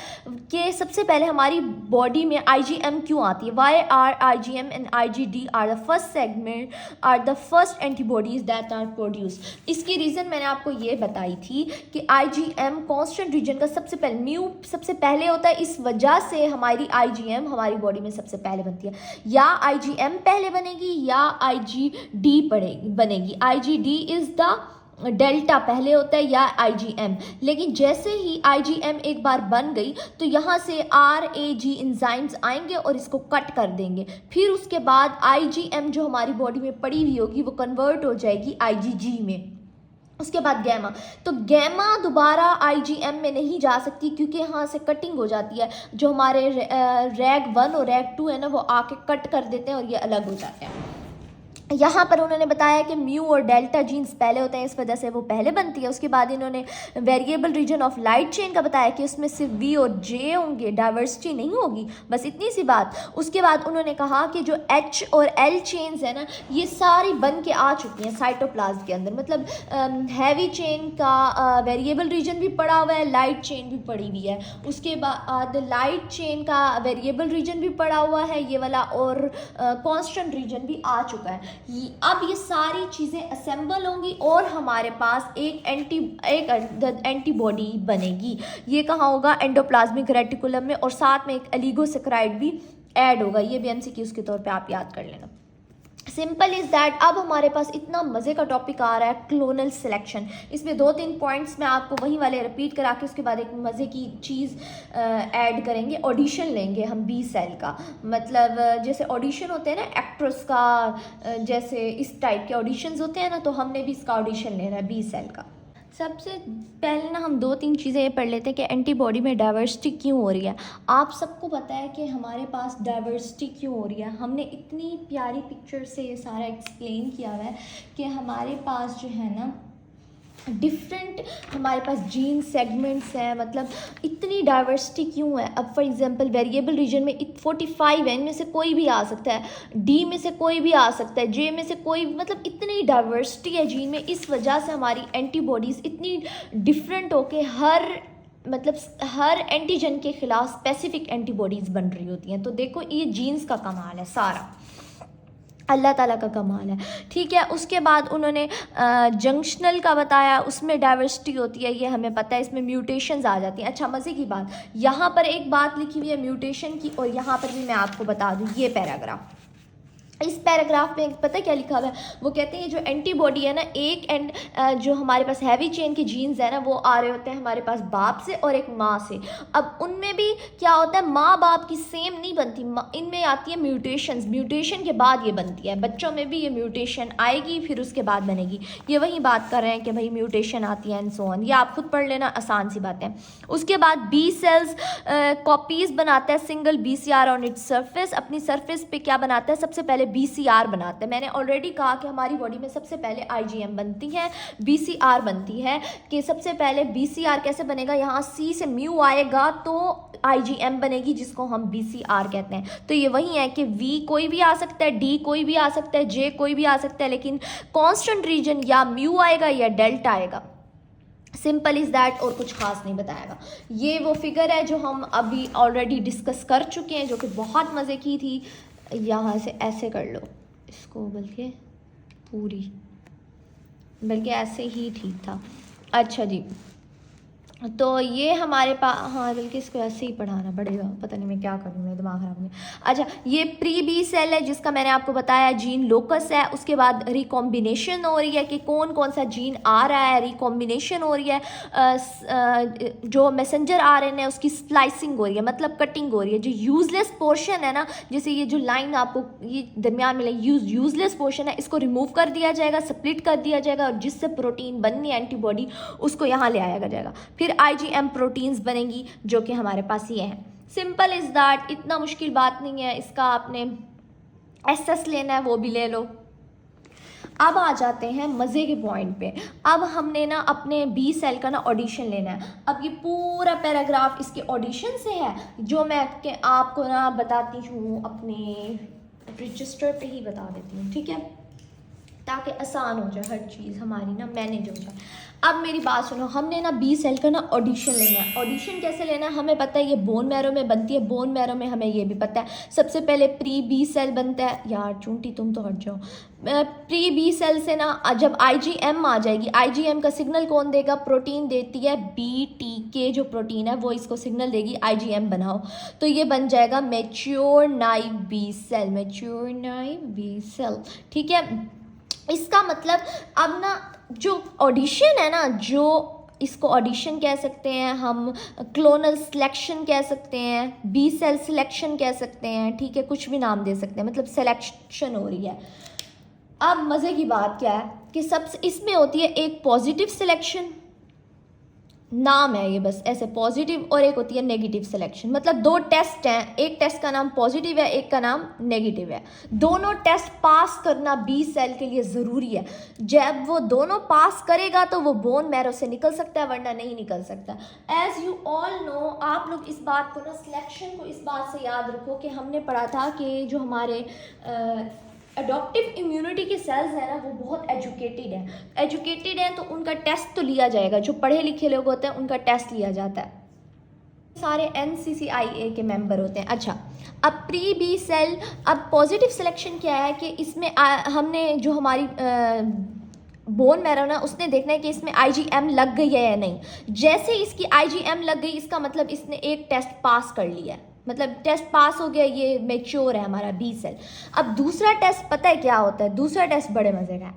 कि सबसे पहले हमारी बॉडी में IgM क्यों आती है, why are IgM and IgD are the first segment are the first antibodies that are produce. इसकी रीज़न मैंने आपको ये बताई थी कि IgM कॉन्स्टेंट रीजन का सबसे पहले म्यू सबसे पहले होता है, इस वजह से हमारी IgM हमारी बॉडी में सबसे पहले बनती है। या IgM पहले बनेगी या IgD बनेगी। IgD इज़ द डेल्टा पहले होता है या IgM। लेकिन जैसे ही IgM एक बार बन गई तो यहाँ से RAG एंजाइम्स आएंगे और इसको कट कर देंगे। फिर उसके बाद IgM जो हमारी बॉडी में पड़ी हुई होगी वो कन्वर्ट हो जाएगी IgG में। उसके बाद गैमा, तो गैमा दोबारा IgM में नहीं जा सकती क्योंकि यहाँ से कटिंग हो जाती है। जो हमारे रैग 1 और रैग 2 है ना वो आके कट कर देते हैं और ये अलग हो जाते हैं। यहाँ पर उन्होंने बताया कि म्यू और डेल्टा जीन्स पहले होते हैं, इस वजह से वो पहले बनती है। उसके बाद इन्होंने variable region of light chain का बताया कि उसमें सिर्फ V और J होंगे, डाइवर्सिटी नहीं होगी, बस इतनी सी बात। उसके बाद उन्होंने कहा कि जो H और L चेन्स है ना ये सारी बन के आ चुकी हैं साइटोप्लाज्म के अंदर। मतलब हैवी चेन का वेरिएबल रीजन भी पड़ा हुआ है, लाइट चेन भी पड़ी हुई है। उसके बाद लाइट चेन का वेरिएबल रीजन भी पड़ा हुआ है ये वाला, और कॉन्स्टेंट रीजन भी आ चुका है। अब ये सारी चीज़ें असेंबल होंगी और हमारे पास एक एंटीबॉडी बनेगी। ये कहाँ होगा, एंडोप्लाज्मिक रेटिकुलम में, और साथ में एक एलिगोसेक्राइड भी ऐड होगा। ये भी MCQs के तौर पे आप याद कर लेना। Simple is that. अब हमारे पास इतना मज़े का टॉपिक आ रहा है क्लोनल सिलेक्शन। इसमें 2-3 पॉइंट्स मैं आपको वही वाले रिपीट करा के उसके बाद एक मज़े की चीज़ ऐड करेंगे। ऑडिशन लेंगे हम B सेल का, मतलब जैसे ऑडिशन होते हैं ना एक्ट्रेस का, जैसे इस टाइप के ऑडिशंस होते हैं ना, तो हमने भी इसका ऑडिशन लेना है B सेल का। सबसे पहले ना हम 2-3 चीज़ें ये पढ़ लेते हैं कि एंटीबॉडी में डाइवर्सिटी क्यों हो रही है। आप सबको पता है कि हमारे पास डाइवर्सिटी क्यों हो रही है, हमने इतनी प्यारी पिक्चर से ये सारा एक्सप्लेन किया हुआ है कि हमारे पास जो है ना डिफरेंट हमारे पास जीन सेगमेंट्स हैं, मतलब इतनी डाइवर्सिटी क्यों है। अब फॉर एग्जांपल वेरिएबल रीजन में 45 है, इनमें से कोई भी आ सकता है, डी में से कोई भी आ सकता है, जे में से कोई, मतलब इतनी डाइवर्सिटी है जीन में। इस वजह से हमारी एंटीबॉडीज़ इतनी डिफरेंट होके हर एंटीजन के खिलाफ स्पेसिफिक एंटीबॉडीज़ बन रही होती हैं। तो देखो ये जीन्स का कमाल है, सारा अल्लाह ताला का कमाल है, ठीक है। उसके बाद उन्होंने जंक्शनल का बताया, उसमें डाइवर्सिटी होती है, ये हमें पता है, इसमें म्यूटेशंस आ जाती हैं। अच्छा मज़े की बात, यहाँ पर एक बात लिखी हुई है म्यूटेशन की, और यहाँ पर भी मैं आपको बता दूँ ये पैराग्राफ। इस पैराग्राफ में पता है क्या लिखा हुआ है, वो कहते हैं जो एंटीबॉडी है ना, जो हमारे पास हैवी चेन के जीन्स है ना वो आ रहे होते हैं हमारे पास बाप से और एक माँ से। अब उनमें भी क्या होता है, माँ बाप की सेम नहीं बनती, इनमें आती है म्यूटेशंस, म्यूटेशन के बाद ये बनती है। बच्चों में भी ये म्यूटेशन आएगी फिर उसके बाद बनेगी। ये वही बात कर रहे हैं कि भाई म्यूटेशन आती है एंड सो ऑन, ये आप खुद पढ़ लेना, आसान सी बात है। उसके बाद B सेल्स कॉपीज़ बनाता है single BCR on its surface. अपनी सरफेस पे क्या बनाता है, सबसे पहले BCR बनाता है। मैंने ऑलरेडी कहा कि हमारी बॉडी में सबसे पहले IgM बनती है, BCR बनती है। कि सबसे पहले BCR कैसे बनेगा, यहाँ C से म्यू आएगा तो IgM बनेगी, जिसको हम BCR कहते हैं। तो ये वही है कि V कोई भी आ सकता है, D कोई भी आ सकता है, J कोई भी आ सकता है, लेकिन कांस्टेंट रीजन या म्यू आएगा या डेल्टा आएगा। सिंपल इज़ दैट, और कुछ खास नहीं बताएगा। ये वो फिगर है जो हम अभी ऑलरेडी डिस्कस कर चुके हैं, जो कि बहुत मज़े की थी। यहाँ से ऐसे कर लो इसको, बल्कि ऐसे ही ठीक था। अच्छा जी, तो ये हमारे पास, हाँ बल्कि इसको ऐसे ही पढ़ाना पड़ेगा, पता नहीं मैं क्या करूँ, मेरा दिमाग खराब हो गया। अच्छा, ये प्री बी सेल है जिसका मैंने आपको बताया जीन लोकस है। उसके बाद रिकॉम्बिनेशन हो रही है कि कौन कौन सा जीन आ रहा है, रिकॉम्बिनेशन हो रही है, जो मैसेंजर आ रहे हैं उसकी स्लाइसिंग हो रही है, मतलब कटिंग हो रही है। जो यूजलेस पोर्शन है ना, जैसे ये जो लाइन आपको ये दरमियान में यूजलेस पोर्शन है, इसको रिमूव कर दिया जाएगा, स्प्लिट कर दिया जाएगा, और जिससे प्रोटीन बननी है एंटीबॉडी, उसको यहाँ ले आया जाएगा। फिर IgM प्रोटीन्स बनेंगी जो कि हमारे पास ये हैं। सिंपल इज़ दैट, इतना मुश्किल बात नहीं है। इसका आपने SS लेना है वो भी ले लो। अब आ जाते हैं मज़े के पॉइंट पे। अब हमने ना अपने B सेल का ना ऑडिशन लेना है। अब ये पूरा पैराग्राफ इसके ऑडिशन से है, जो मैं आपको ना बताती हूँ, अपने रजिस्टर पे ही बता देती हूँ, ठीक है, ताकि आसान हो जाए हर चीज़ हमारी ना मैनेज हो जाए। अब मेरी बात सुनो, हमने ना B सेल का ना ऑडिशन लेना है। ऑडिशन कैसे लेना है हमें पता है, ये बोन मैरो में बनती है। बोन मैरो में हमें ये भी पता है, सबसे पहले प्री B सेल बनता है। यार चूंटी तुम तो हट जाओ। प्री B सेल से ना जब IgM आ जाएगी, IgM का सिग्नल कौन देगा, प्रोटीन देती है BTK, जो प्रोटीन है वो इसको सिग्नल देगी IgM बनाओ, तो ये बन जाएगा mature naive B cell, mature naive B cell, ठीक है। इसका मतलब अब ना जो ऑडिशन है ना, जो इसको ऑडिशन कह सकते हैं हम, क्लोनल सिलेक्शन कह सकते हैं, B सेल सिलेक्शन कह सकते हैं, ठीक है, कुछ भी नाम दे सकते हैं, मतलब सिलेक्शन हो रही है। अब मज़े की बात क्या है कि सबसे इसमें होती है एक पॉजिटिव सिलेक्शन, नाम है ये बस ऐसे पॉजिटिव, और एक होती है नेगेटिव सिलेक्शन। मतलब दो टेस्ट हैं, एक टेस्ट का नाम पॉजिटिव है, एक का नाम नेगेटिव है। दोनों टेस्ट पास करना B सेल के लिए ज़रूरी है। जब वो दोनों पास करेगा तो वो बोन मैरो से निकल सकता है, वरना नहीं निकल सकता। एज़ यू ऑल नो, आप लोग इस बात को ना, सिलेक्शन को इस बात से याद रखो कि हमने पढ़ा था कि जो हमारे एडॉप्टिव इम्यूनिटी के सेल्स हैं ना, वो बहुत एजुकेटेड हैं, तो उनका टेस्ट तो लिया जाएगा। जो पढ़े लिखे लोग होते हैं उनका टेस्ट लिया जाता है, सारे NCCIA के मेंबर होते हैं। अच्छा, अब प्री B सेल, अब पॉजिटिव सिलेक्शन क्या है कि इसमें हमने जो हमारी बोन मैरो ना, उसने देखना है कि इसमें IgM लग गई है या नहीं। जैसे इसकी IgM लग गई, इसका मतलब इसने एक टेस्ट पास कर लिया है, मतलब टेस्ट पास हो गया, ये मैच्योर है हमारा B सेल। अब दूसरा टेस्ट पता है क्या होता है, दूसरा टेस्ट बड़े मज़े का है,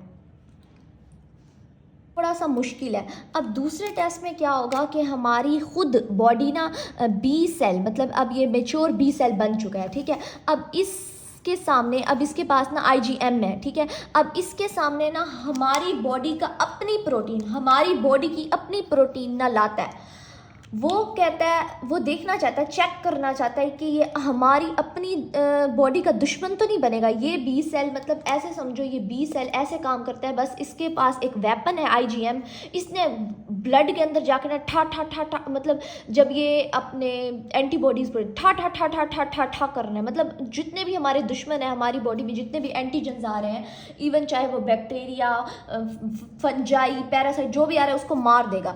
थोड़ा सा मुश्किल है। अब दूसरे टेस्ट में क्या होगा कि हमारी खुद बॉडी ना B सेल, मतलब अब ये मैच्योर B सेल बन चुका है, ठीक है। अब इसके सामने, अब इसके पास ना IgM है, ठीक है। अब इसके सामने ना हमारी बॉडी का अपनी प्रोटीन, हमारी बॉडी की अपनी प्रोटीन ना लाता है। वो कहता है, वो देखना चाहता है, चेक करना चाहता है कि ये हमारी अपनी बॉडी का दुश्मन तो नहीं बनेगा। ये B सेल, मतलब ऐसे समझो, ये B सेल ऐसे काम करता है, बस इसके पास एक वेपन है IgM। इसने ब्लड के अंदर जाकर ना ठा ठा ठा ठा, मतलब जब ये अपने एंटीबॉडीज़ पर ठा ठा ठा ठा ठा ठा ठा करना है, मतलब जितने भी हमारे दुश्मन हैं हमारी बॉडी में, जितने भी एंटीजन्स आ रहे हैं, इवन चाहे वो बैक्टीरिया, फंजाई, पैरासाइट, जो भी आ रहा है उसको मार देगा।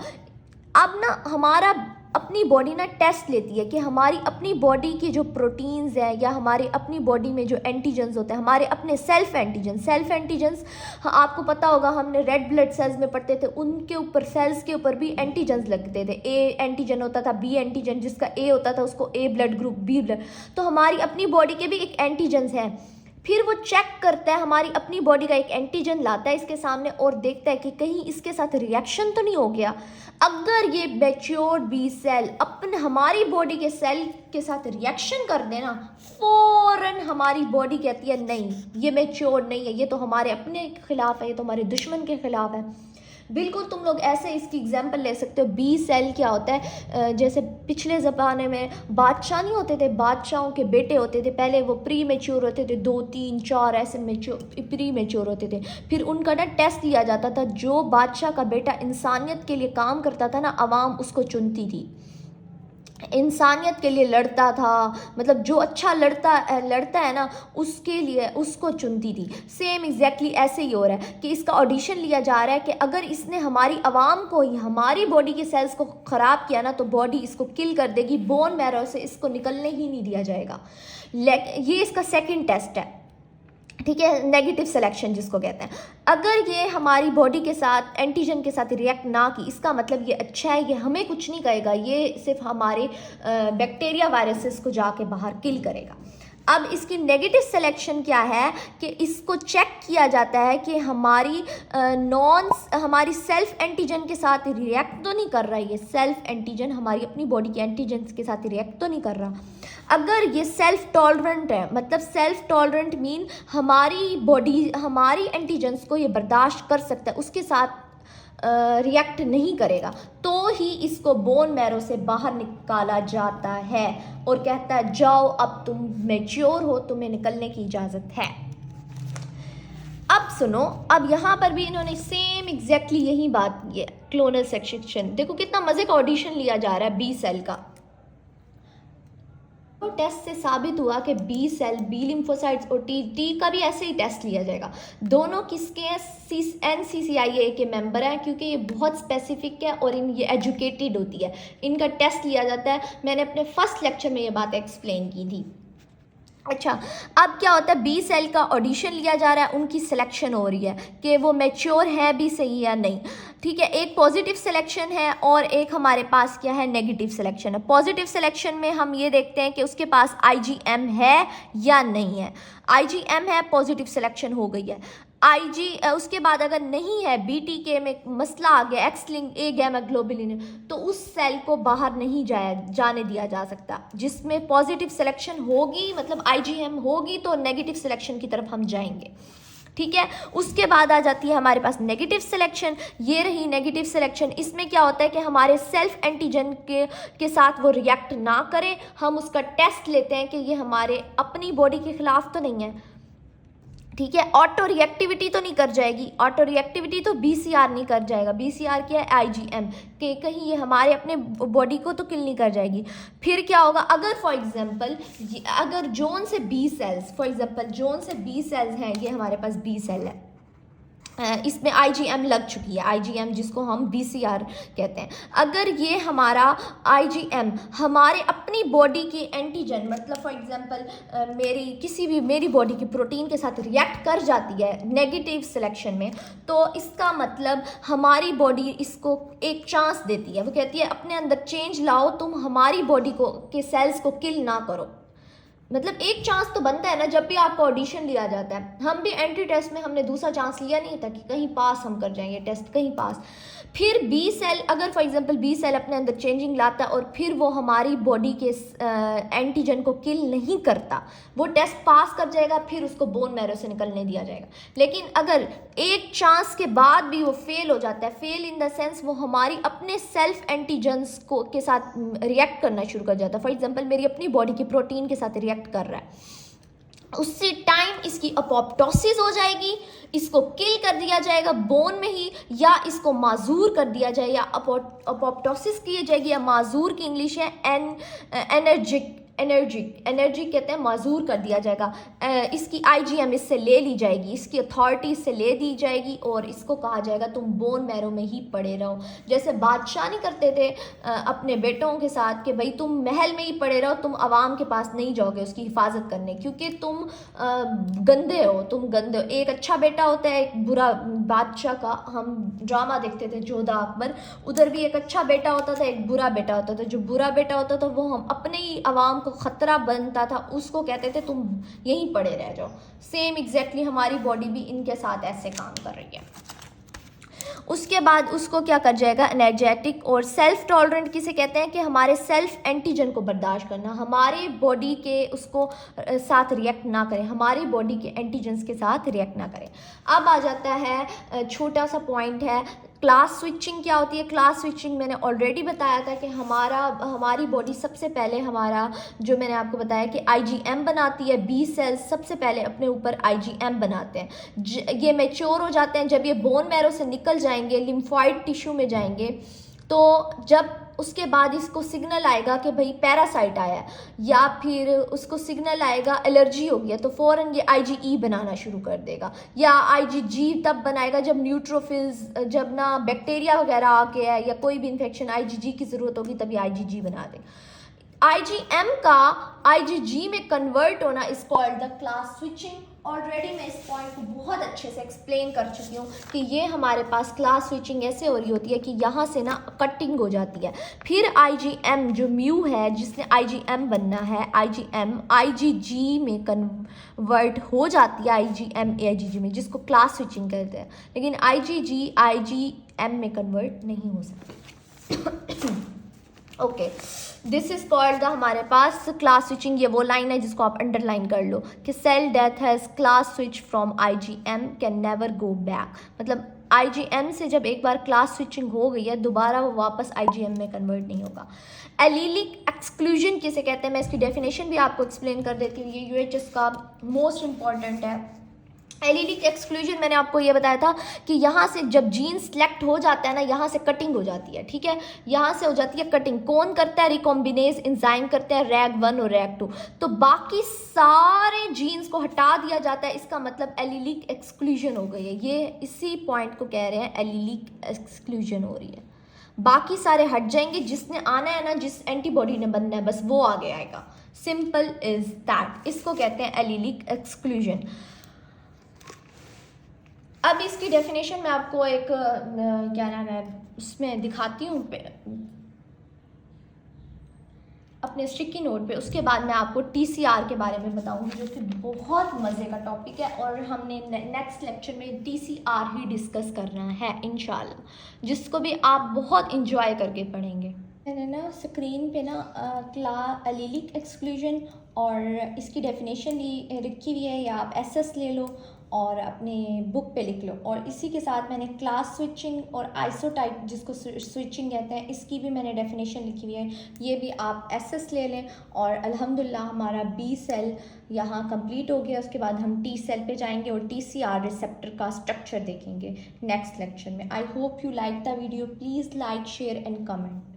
अब ना हमारा अपनी बॉडी ना टेस्ट लेती है कि हमारी अपनी बॉडी की जो प्रोटीन्स हैं, या हमारी अपनी बॉडी में जो एंटीजन्स होते हैं, हमारे अपने सेल्फ एंटीजन्स, आपको पता होगा हमने रेड ब्लड सेल्स में पढ़ते थे, उनके ऊपर, सेल्स के ऊपर भी एंटीजन्स लगते थे। A एंटीजन होता था, B एंटीजन, जिसका A होता था उसको A blood group, B blood. तो हमारी अपनी बॉडी के भी एक एंटीजन्स हैं। फिर वो चेक करता है, हमारी अपनी बॉडी का एक एंटीजन लाता है इसके सामने और देखता है कि कहीं इसके साथ रिएक्शन तो नहीं हो गया। अगर ये मैच्योर B सेल अपने हमारी बॉडी के सेल के साथ रिएक्शन कर देना, फ़ौरन हमारी बॉडी कहती है नहीं, ये मैच्योर नहीं है, ये तो हमारे अपने खिलाफ है, ये तो हमारे दुश्मन के खिलाफ है। बिल्कुल तुम लोग ऐसे इसकी एग्जांपल ले सकते हो। बी सेल क्या होता है, जैसे पिछले ज़माने में बादशाह नहीं होते थे, बादशाहों के बेटे होते थे, पहले वो प्री मेच्योर होते थे, 2 3 4 ऐसे प्री मेच्योर होते थे, फिर उनका ना टेस्ट लिया जाता था। जो बादशाह का बेटा इंसानियत के लिए काम करता था ना, अवाम उसको चुनती थी, इंसानियत के लिए लड़ता था, मतलब जो अच्छा लड़ता है ना, उसके लिए उसको चुनती थी। सेम एग्जैक्टली ऐसे ही हो रहा है कि इसका ऑडिशन लिया जा रहा है कि अगर इसने हमारी आवाम को ही, हमारी बॉडी के सेल्स को ख़राब किया ना, तो बॉडी इसको किल कर देगी, बोन मैरो से इसको निकलने ही नहीं दिया जाएगा। ये इसका सेकंड टेस्ट है, ठीक है, नेगेटिव सिलेक्शन जिसको कहते हैं। अगर ये हमारी बॉडी के साथ, एंटीजन के साथ रिएक्ट ना की, इसका मतलब ये अच्छा है, ये हमें कुछ नहीं करेगा, ये सिर्फ हमारे बैक्टीरिया वायरसेस को जाके बाहर किल करेगा। अब इसकी नेगेटिव सिलेक्शन क्या है कि इसको चेक किया जाता है कि हमारी हमारी सेल्फ एंटीजन के साथ रिएक्ट तो नहीं कर रहा है, ये सेल्फ एंटीजन हमारी अपनी बॉडी के एंटीजन के साथ रिएक्ट तो नहीं कर रहा। अगर ये सेल्फ टॉलरेंट है, मतलब सेल्फ टॉलरेंट मीन हमारी बॉडी हमारी एंटीजन्स को ये बर्दाश्त कर सकता है, उसके साथ रिएक्ट नहीं करेगा, तो ही इसको बोन मैरो से बाहर निकाला जाता है और कहता है जाओ अब तुम मैच्योर हो, तुम्हें निकलने की इजाज़त है। अब सुनो, अब यहाँ पर भी इन्होंने सेम एग्जैक्टली यही बात की है, क्लोनल सेक्शन। देखो कितना मज़े का ऑडिशन लिया जा रहा है बी सेल का। तो टेस्ट से साबित हुआ कि बी सेल, बी लिम्फोसाइट्स और टी का भी ऐसे ही टेस्ट लिया जाएगा। दोनों किसके हैं? NCCIA के मेंबर हैं, क्योंकि ये बहुत स्पेसिफिक है और ये एजुकेटेड होती है, इनका टेस्ट लिया जाता है। मैंने अपने फर्स्ट लेक्चर में ये बात एक्सप्लेन की थी। अच्छा, अब क्या होता है, बी सेल का ऑडिशन लिया जा रहा है, उनकी सिलेक्शन हो रही है कि वो मैच्योर है भी सही या नहीं, ठीक है। एक पॉजिटिव सिलेक्शन है और एक हमारे पास क्या है, नेगेटिव सिलेक्शन है। पॉजिटिव सिलेक्शन में हम ये देखते हैं कि उसके पास IgM है या नहीं है। IgM है, पॉजिटिव सिलेक्शन हो गई है। उसके बाद अगर नहीं है, BTK में मसला आ गया, एक्स लिंक ए गैमा ग्लोबुलिन, तो उस सेल को बाहर नहीं जाने दिया जा सकता। जिसमें पॉजिटिव सिलेक्शन होगी, मतलब IgM होगी, तो नेगेटिव सिलेक्शन की तरफ हम जाएंगे, ठीक है। उसके बाद आ जाती है हमारे पास नेगेटिव सिलेक्शन। ये रही नेगेटिव सिलेक्शन। इसमें क्या होता है कि हमारे सेल्फ एंटीजन के साथ वो रिएक्ट ना करे, हम उसका टेस्ट लेते हैं कि ये हमारे अपनी बॉडी के खिलाफ तो नहीं है, ठीक है। ऑटो रिएक्टिविटी तो नहीं कर जाएगी, ऑटो रिएक्टिविटी तो BCR नहीं कर जाएगा। BCR क्या है, IgM, कि कहीं ये हमारे अपने बॉडी को तो किल नहीं कर जाएगी। फिर क्या होगा, अगर फॉर एग्जांपल अगर जोन से B cells, for example zone से बी सेल्स हैं, ये हमारे पास बी सेल है, इसमें IgM लग चुकी है, IgM जिसको हम BCR कहते हैं। अगर ये हमारा IgM हमारे अपनी बॉडी की एंटीजन, मतलब फॉर एग्जांपल मेरी बॉडी की प्रोटीन के साथ रिएक्ट कर जाती है नेगेटिव सिलेक्शन में, तो इसका मतलब हमारी बॉडी इसको एक चांस देती है। वो कहती है अपने अंदर चेंज लाओ, तुम हमारी बॉडी के सेल्स को किल ना करो। मतलब एक चांस तो बनता है ना, जब भी आपका ऑडिशन लिया जाता है। हम भी एंट्री टेस्ट में हमने दूसरा चांस लिया नहीं था कि कहीं पास हम कर जाएंगे टेस्ट, कहीं पास। फिर बी सेल, अगर फॉर एग्जांपल बी सेल अपने अंदर चेंजिंग लाता है और फिर वो हमारी बॉडी के एंटीजन को किल नहीं करता, वो टेस्ट पास कर जाएगा, फिर उसको बोन मैरो से निकलने दिया जाएगा। लेकिन अगर एक चांस के बाद भी वो फेल हो जाता है, फेल इन द सेंस वो हमारी अपने सेल्फ एंटीजन्स के साथ रिएक्ट करना शुरू कर जाता है। फॉर एग्जांपल मेरी अपनी बॉडी की प्रोटीन के साथ रिएक्ट कर रहा है, उससे टाइम इसकी अपोप्टोसिस हो जाएगी, इसको किल कर दिया जाएगा बोन में ही, या इसको माजूर कर दिया जाएगा, या अपोप्टोसिस की जाएगी, या माजूर की इंग्लिश है एनर्जी कहते हैं, माजूर कर दिया जाएगा। इसकी IgM इससे ले ली जाएगी, इसकी अथॉरिटी इससे ले दी जाएगी और इसको कहा जाएगा तुम बोन मैरो में ही पड़े रहो। जैसे बादशाह नहीं करते थे अपने बेटों के साथ कि भाई तुम महल में ही पड़े रहो, तुम आवाम के पास नहीं जाओगे उसकी हिफाजत करने, क्योंकि तुम गंदे हो, तुम गंदे हो। एक अच्छा बेटा होता है, एक बुरा बादशाह का हम ड्रामा देखते थे जोधा अकबर, उधर भी एक अच्छा बेटा होता था, एक बुरा बेटा होता था। जो बुरा बेटा होता था वो हम अपने ही आवाम को खतरा बनता था, उसको कहते थे तुम यहीं पड़े रह जाओ। सेम एग्जैक्टली हमारी बॉडी भी इनके साथ ऐसे काम कर रही है। उसके बाद उसको क्या कर जाएगा, एनर्जेटिक और सेल्फ टॉलरेंट किसे कहते हैं कि हमारे सेल्फ एंटीजन को बर्दाश्त करना, हमारी बॉडी के उसको साथ रिएक्ट ना करें, हमारी बॉडी के एंटीजन्स के साथ रिएक्ट ना करें। अब आ जाता है छोटा सा पॉइंट है क्लास स्विचिंग क्या होती है? क्लास स्विचिंग मैंने ऑलरेडी बताया था कि हमारी बॉडी सबसे पहले हमारा जो मैंने आपको बताया कि IgM बनाती है। बी सेल्स सबसे पहले अपने ऊपर IgM बनाते हैं। ये मैच्योर हो जाते हैं, जब ये बोन मैरो से निकल जाएंगे, लिम्फॉइड टिश्यू में जाएंगे, तो जब उसके बाद इसको सिग्नल आएगा कि भाई पैरासाइट आया है, या फिर उसको सिग्नल आएगा एलर्जी हो गया, तो फ़ौरन ये IgE बनाना शुरू कर देगा। या IgG तब बनाएगा जब न्यूट्रोफिल्स, जब ना बैक्टीरिया वगैरह आके है या कोई भी इन्फेक्शन, IgG की ज़रूरत होगी तभी IgG बना देगा। IgM का IgG में कन्वर्ट होना is called the class switching. Already मैं इस पॉइंट को बहुत अच्छे से एक्सप्लेन कर चुकी हूँ कि ये हमारे पास क्लास स्विचिंग ऐसे हो रही होती है कि यहाँ से ना कटिंग हो जाती है। फिर IgM जो म्यू है जिसने IgM बनना है, IgM IgG में कन्वर्ट हो जाती है, IgM IgG में, जिसको क्लास स्विचिंग कहते हैं। लेकिन IgG IgM में कन्वर्ट नहीं हो सकती। Okay, this is called the हमारे पास क्लास स्विचिंग। ये वो लाइन है जिसको आप अंडरलाइन कर लो कि cell death has class switch from IgM can never go back. मतलब IgM से जब एक बार क्लास स्विचिंग हो गई है, दोबारा वो वापस IgM में कन्वर्ट नहीं होगा। एलीलिक एक्सक्लूजन किसे कहते हैं, मैं इसकी डेफिनेशन भी आपको एक्सप्लेन कर देती हूँ। ये UHS का मोस्ट इंपॉर्टेंट है। एलीलिक एक्सक्लूजन मैंने आपको ये बताया था कि यहाँ से जब जीन सेलेक्ट हो जाता है ना, यहाँ से कटिंग हो जाती है, ठीक है, यहाँ से हो जाती है कटिंग। कौन करता है? रिकॉम्बिनेज एंजाइम करते हैं, RAG1 और RAG2। तो बाकी सारे जीन्स को हटा दिया जाता है, इसका मतलब एलीलिक एक्सक्लूजन हो गई है। ये इसी पॉइंट को कह रहे हैं एलीलिक एक्सक्लूजन हो रही है। बाकी सारे हट जाएंगे, जिसने आना है ना, जिस एंटीबॉडी ने बनना है, बस वो आगे आएगा। Simple is that. इसको कहते हैं एलीलिक एक्सक्लूजन। अब इसकी डेफिनेशन मैं आपको एक क्या नाम है उसमें दिखाती हूँ अपने स्टिकी नोट पे। उसके बाद मैं आपको TCR के बारे में बताऊंगी, जो कि बहुत मज़े का टॉपिक है, और हमने नेक्स्ट लेक्चर में TCR ही डिस्कस करना है इंशाल्लाह, जिसको भी आप बहुत इंजॉय करके पढ़ेंगे। मैंने ना स्क्रीन पे ना एलीलिक एक्सक्लूजन और इसकी डेफिनेशन लिखी हुई है, या आप SS ले लो और अपने बुक पे लिख लो। और इसी के साथ मैंने क्लास स्विचिंग और आइसोटाइप जिसको स्विचिंग कहते हैं, इसकी भी मैंने डेफिनेशन लिखी हुई है, ये भी आप SS ले लें। और अल्हम्दुलिल्लाह हमारा B सेल यहाँ कंप्लीट हो गया। उसके बाद हम T सेल पे जाएंगे और TCR रिसेप्टर का स्ट्रक्चर देखेंगे नेक्स्ट लेक्चर में। I hope you like the video. Please like, share and comment.